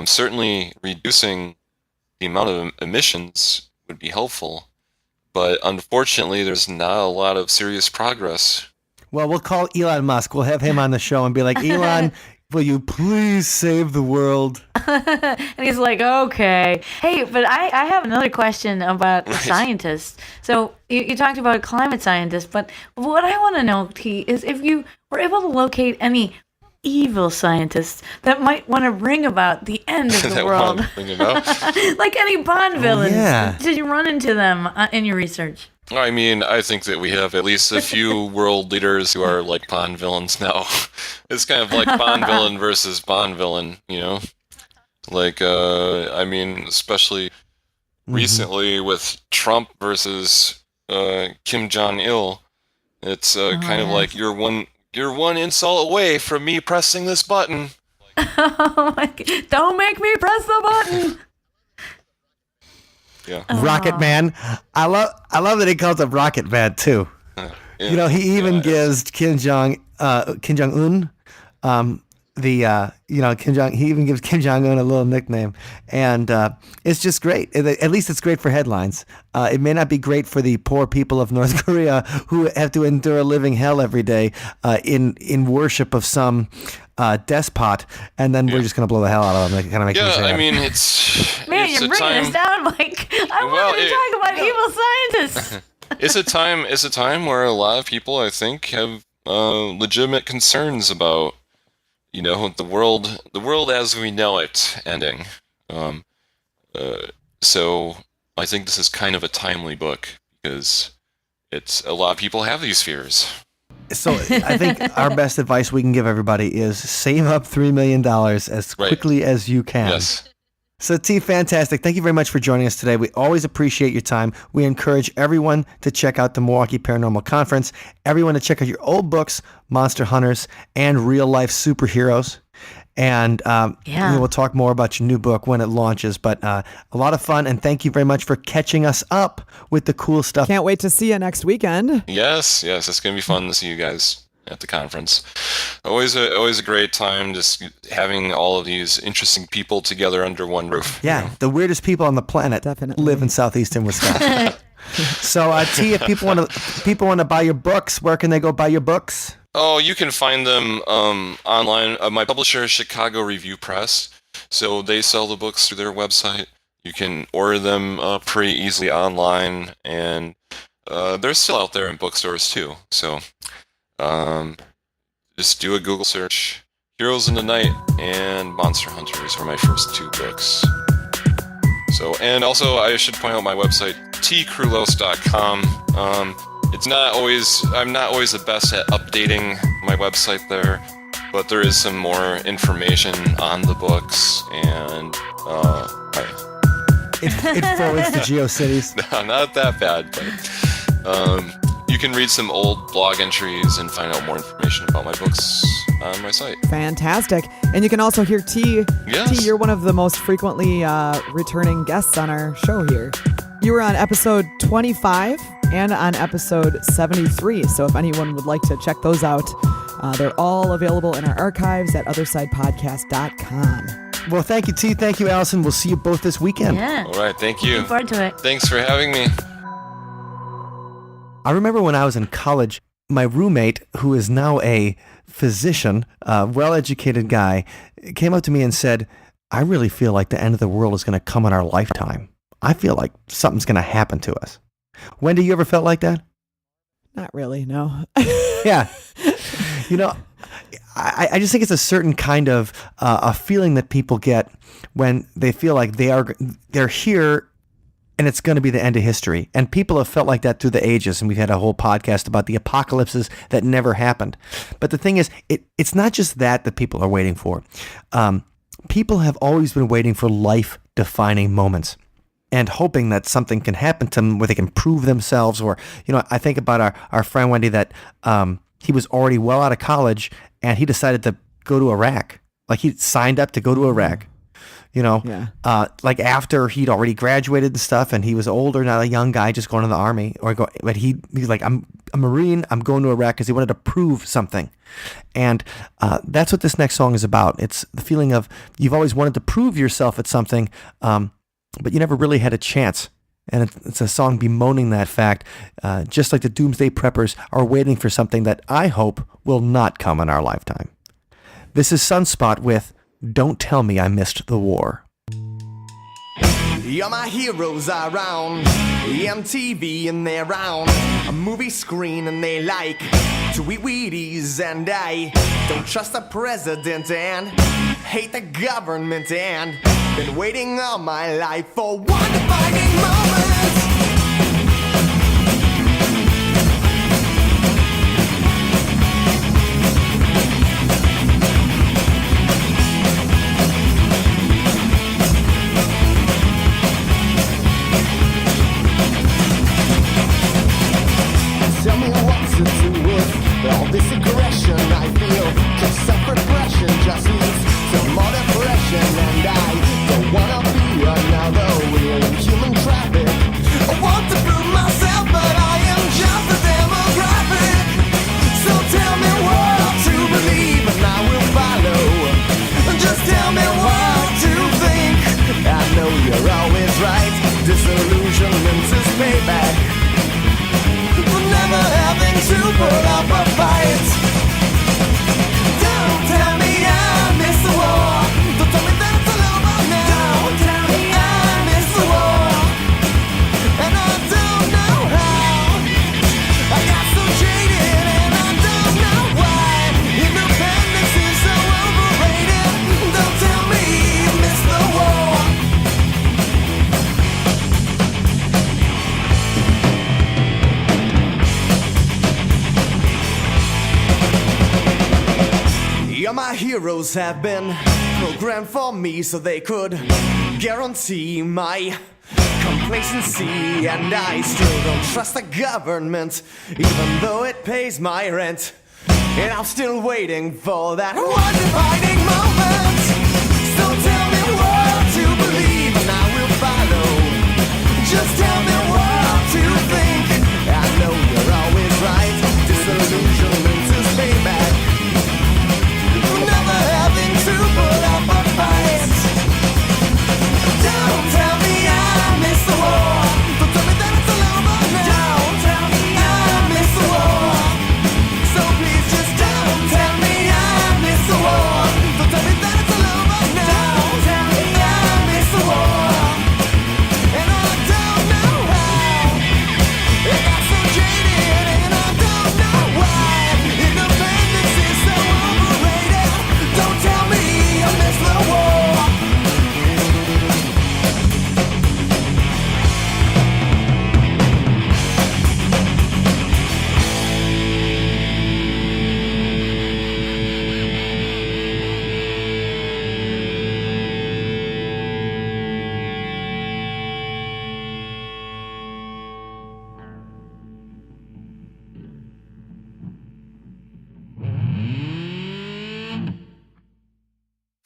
certainly reducing the amount of emissions would be helpful, but unfortunately there's not a lot of serious progress. Well, we'll call Elon Musk. We'll have him on the show and be like, Elon, will you please save the world? And he's like, okay. Hey, but I have another question about the scientists. So you talked about climate scientists, but what I want to know, T, is if you were able to locate any evil scientists that might want to bring about the end of the That world. one thing about. Like any Bond villains. yeah. Did you run into them in your research? I mean, I think that we have at least a few world leaders who are like Bond villains now. It's kind of like Bond villain versus Bond villain, Like, I mean, especially recently with Trump versus Kim Jong-il, it's kind of like you're one insult away from me pressing this button. Oh my God. Don't make me press the button. Yeah. Rocket Man. I love that he calls him Rocket Man too. Yeah. He even gives Kim Jong Un, he even gives Kim Jong Un a little nickname, and it's just great. At least it's great for headlines. It may not be great for the poor people of North Korea who have to endure living hell every day in worship of some despot, and then we're just gonna blow the hell out of them. It kind of makes me sad. I mean, it's Man, it's you're a bringing time. us down, Mike. I wanted to talk about evil scientists. It's a time where a lot of people, I think, have legitimate concerns about, the world as we know it ending. So I think this is kind of a timely book because it's a lot of people have these fears. So I think our best advice we can give everybody is save up $3 million as quickly as you can. Yes. So T, fantastic. Thank you very much for joining us today. We always appreciate your time. We encourage everyone to check out the Milwaukee Paranormal Conference, everyone to check out your old books, Monster Hunters, and Real Life Superheroes. And we will talk more about your new book when it launches. But a lot of fun, and thank you very much for catching us up with the cool stuff. Can't wait to see you next weekend. Yes, it's going to be fun to see you guys at the conference. Always a great time just having all of these interesting people together under one roof. Yeah, the weirdest people on the planet Definitely. live in southeastern Wisconsin. So T, if people want to buy your books, where can they go buy your books? Oh, you can find them online. My publisher is Chicago Review Press. So they sell the books through their website. You can order them pretty easily online, and they're still out there in bookstores too. So just do a Google search. Heroes in the Night and Monster Hunters were my first 2 books. So, and also I should point out my website, tkrulos.com. I'm not always the best at updating my website there, but there is some more information on the books, and It forwards to GeoCities. no, not that bad, but you can read some old blog entries and find out more information about my books on my site. Fantastic. And you can also hear T. Yes. T, you're one of the most frequently returning guests on our show here. You were on episode 25 and on episode 73. So if anyone would like to check those out, they're all available in our archives at OthersidePodcast.com. Well, thank you, T. Thank you, Allison. We'll see you both this weekend. Yeah. All right, thank you. Looking forward to it. Thanks for having me. I remember when I was in college, my roommate, who is now a physician, a well-educated guy, came up to me and said, I really feel like the end of the world is going to come in our lifetime. I feel like something's going to happen to us. Wendy, you ever felt like that? Not really, no. Yeah. You know, I just think it's a certain kind of a feeling that people get when they feel like they're here and it's going to be the end of history. And people have felt like that through the ages, and we've had a whole podcast about the apocalypses that never happened. But the thing is, it's not just that people are waiting for. People have always been waiting for life-defining moments and hoping that something can happen to them where they can prove themselves. Or, I think about our friend Wendy that he was already well out of college and he decided to go to Iraq. Like he signed up to go to Iraq. Yeah. Like after he'd already graduated and stuff, and he was older, not a young guy just going to the army, but he's like, I'm a Marine, I'm going to Iraq because he wanted to prove something. And that's what this next song is about. It's the feeling of you've always wanted to prove yourself at something, but you never really had a chance. And it's a song bemoaning that fact, just like the Doomsday Preppers are waiting for something that I hope will not come in our lifetime. This is Sunspot with Don't Tell Me I Missed the War. Yeah, my heroes are around MTV and they're around a movie screen and they like to eat Wheaties, and I don't trust the president and hate the government and been waiting all my life for one defining moment. Tell me what to do with all this aggression I feel. Cause self-repression just leads to more depression, and I don't wanna be another wheel in human traffic. I want to prove myself, but I am just a demographic. So tell me what to believe and I will follow. Just tell me what to think. I know you're always right. Disillusionment is payback. Never having to put up a fight. Don't tell me I miss the war. Don't tell me that it's all over now. Don't tell me I miss the war. And I don't know how. I got so jaded and I don't know why. Independence is so overrated. Don't tell me you miss the war. Yeah, my heroes have been programmed for me so they could guarantee my complacency, and I still don't trust the government, even though it pays my rent. And I'm still waiting for that one defining moment. So tell me what to believe and I will follow. Just tell me what to think. I know you're always right. Disillusionment is payback. Never having to put up a fight. Don't tell me I miss the war. Don't tell me that it's all over now. Don't tell me I miss the war. So please just don't tell me I miss the war.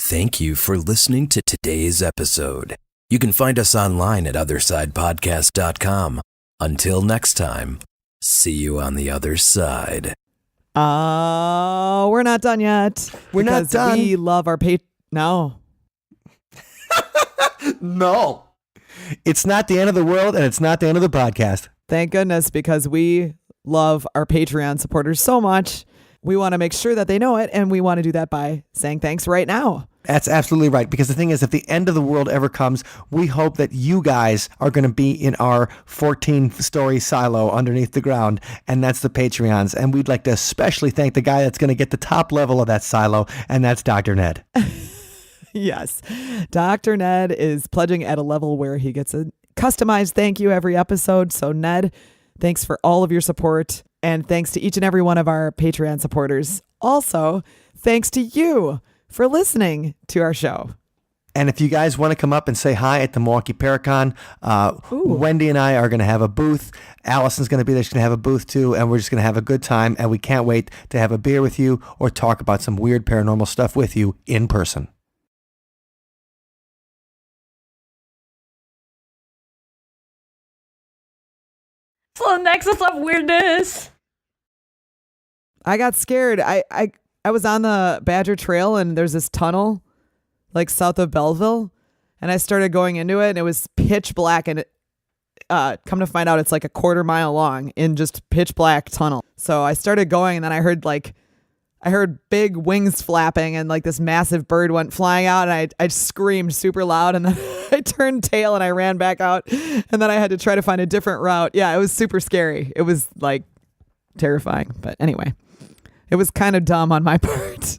Thank you for listening to today's episode. You can find us online at othersidepodcast.com. Until next time, see you on the other side. We're not done yet. We're not because done. We love our No. No. It's not the end of the world, and it's not the end of the podcast. Thank goodness, because we love our Patreon supporters so much. We want to make sure that they know it, and we want to do that by saying thanks right now. That's absolutely right. Because the thing is, if the end of the world ever comes, we hope that you guys are going to be in our 14-story silo underneath the ground, and that's the Patreons. And we'd like to especially thank the guy that's going to get the top level of that silo, and that's Dr. Ned. Yes. Dr. Ned is pledging at a level where he gets a customized thank you every episode. So, Ned, thanks for all of your support. And thanks to each and every one of our Patreon supporters. Also, thanks to you for listening to our show. And if you guys want to come up and say hi at the Milwaukee Paracon, Wendy and I are going to have a booth. Allison's going to be there. She's going to have a booth too. And we're just going to have a good time. And we can't wait to have a beer with you or talk about some weird paranormal stuff with you in person. So the nexus of weirdness. I got scared. I was on the Badger Trail, and there's this tunnel like south of Belleville, and I started going into it, and it was pitch black, and come to find out it's like a quarter mile long in just pitch black tunnel. So I started going, and then I heard big wings flapping, and like this massive bird went flying out, and I screamed super loud, and then I turned tail and I ran back out, and then I had to try to find a different route. Yeah, it was super scary. It was like terrifying, but anyway, it was kind of dumb on my part.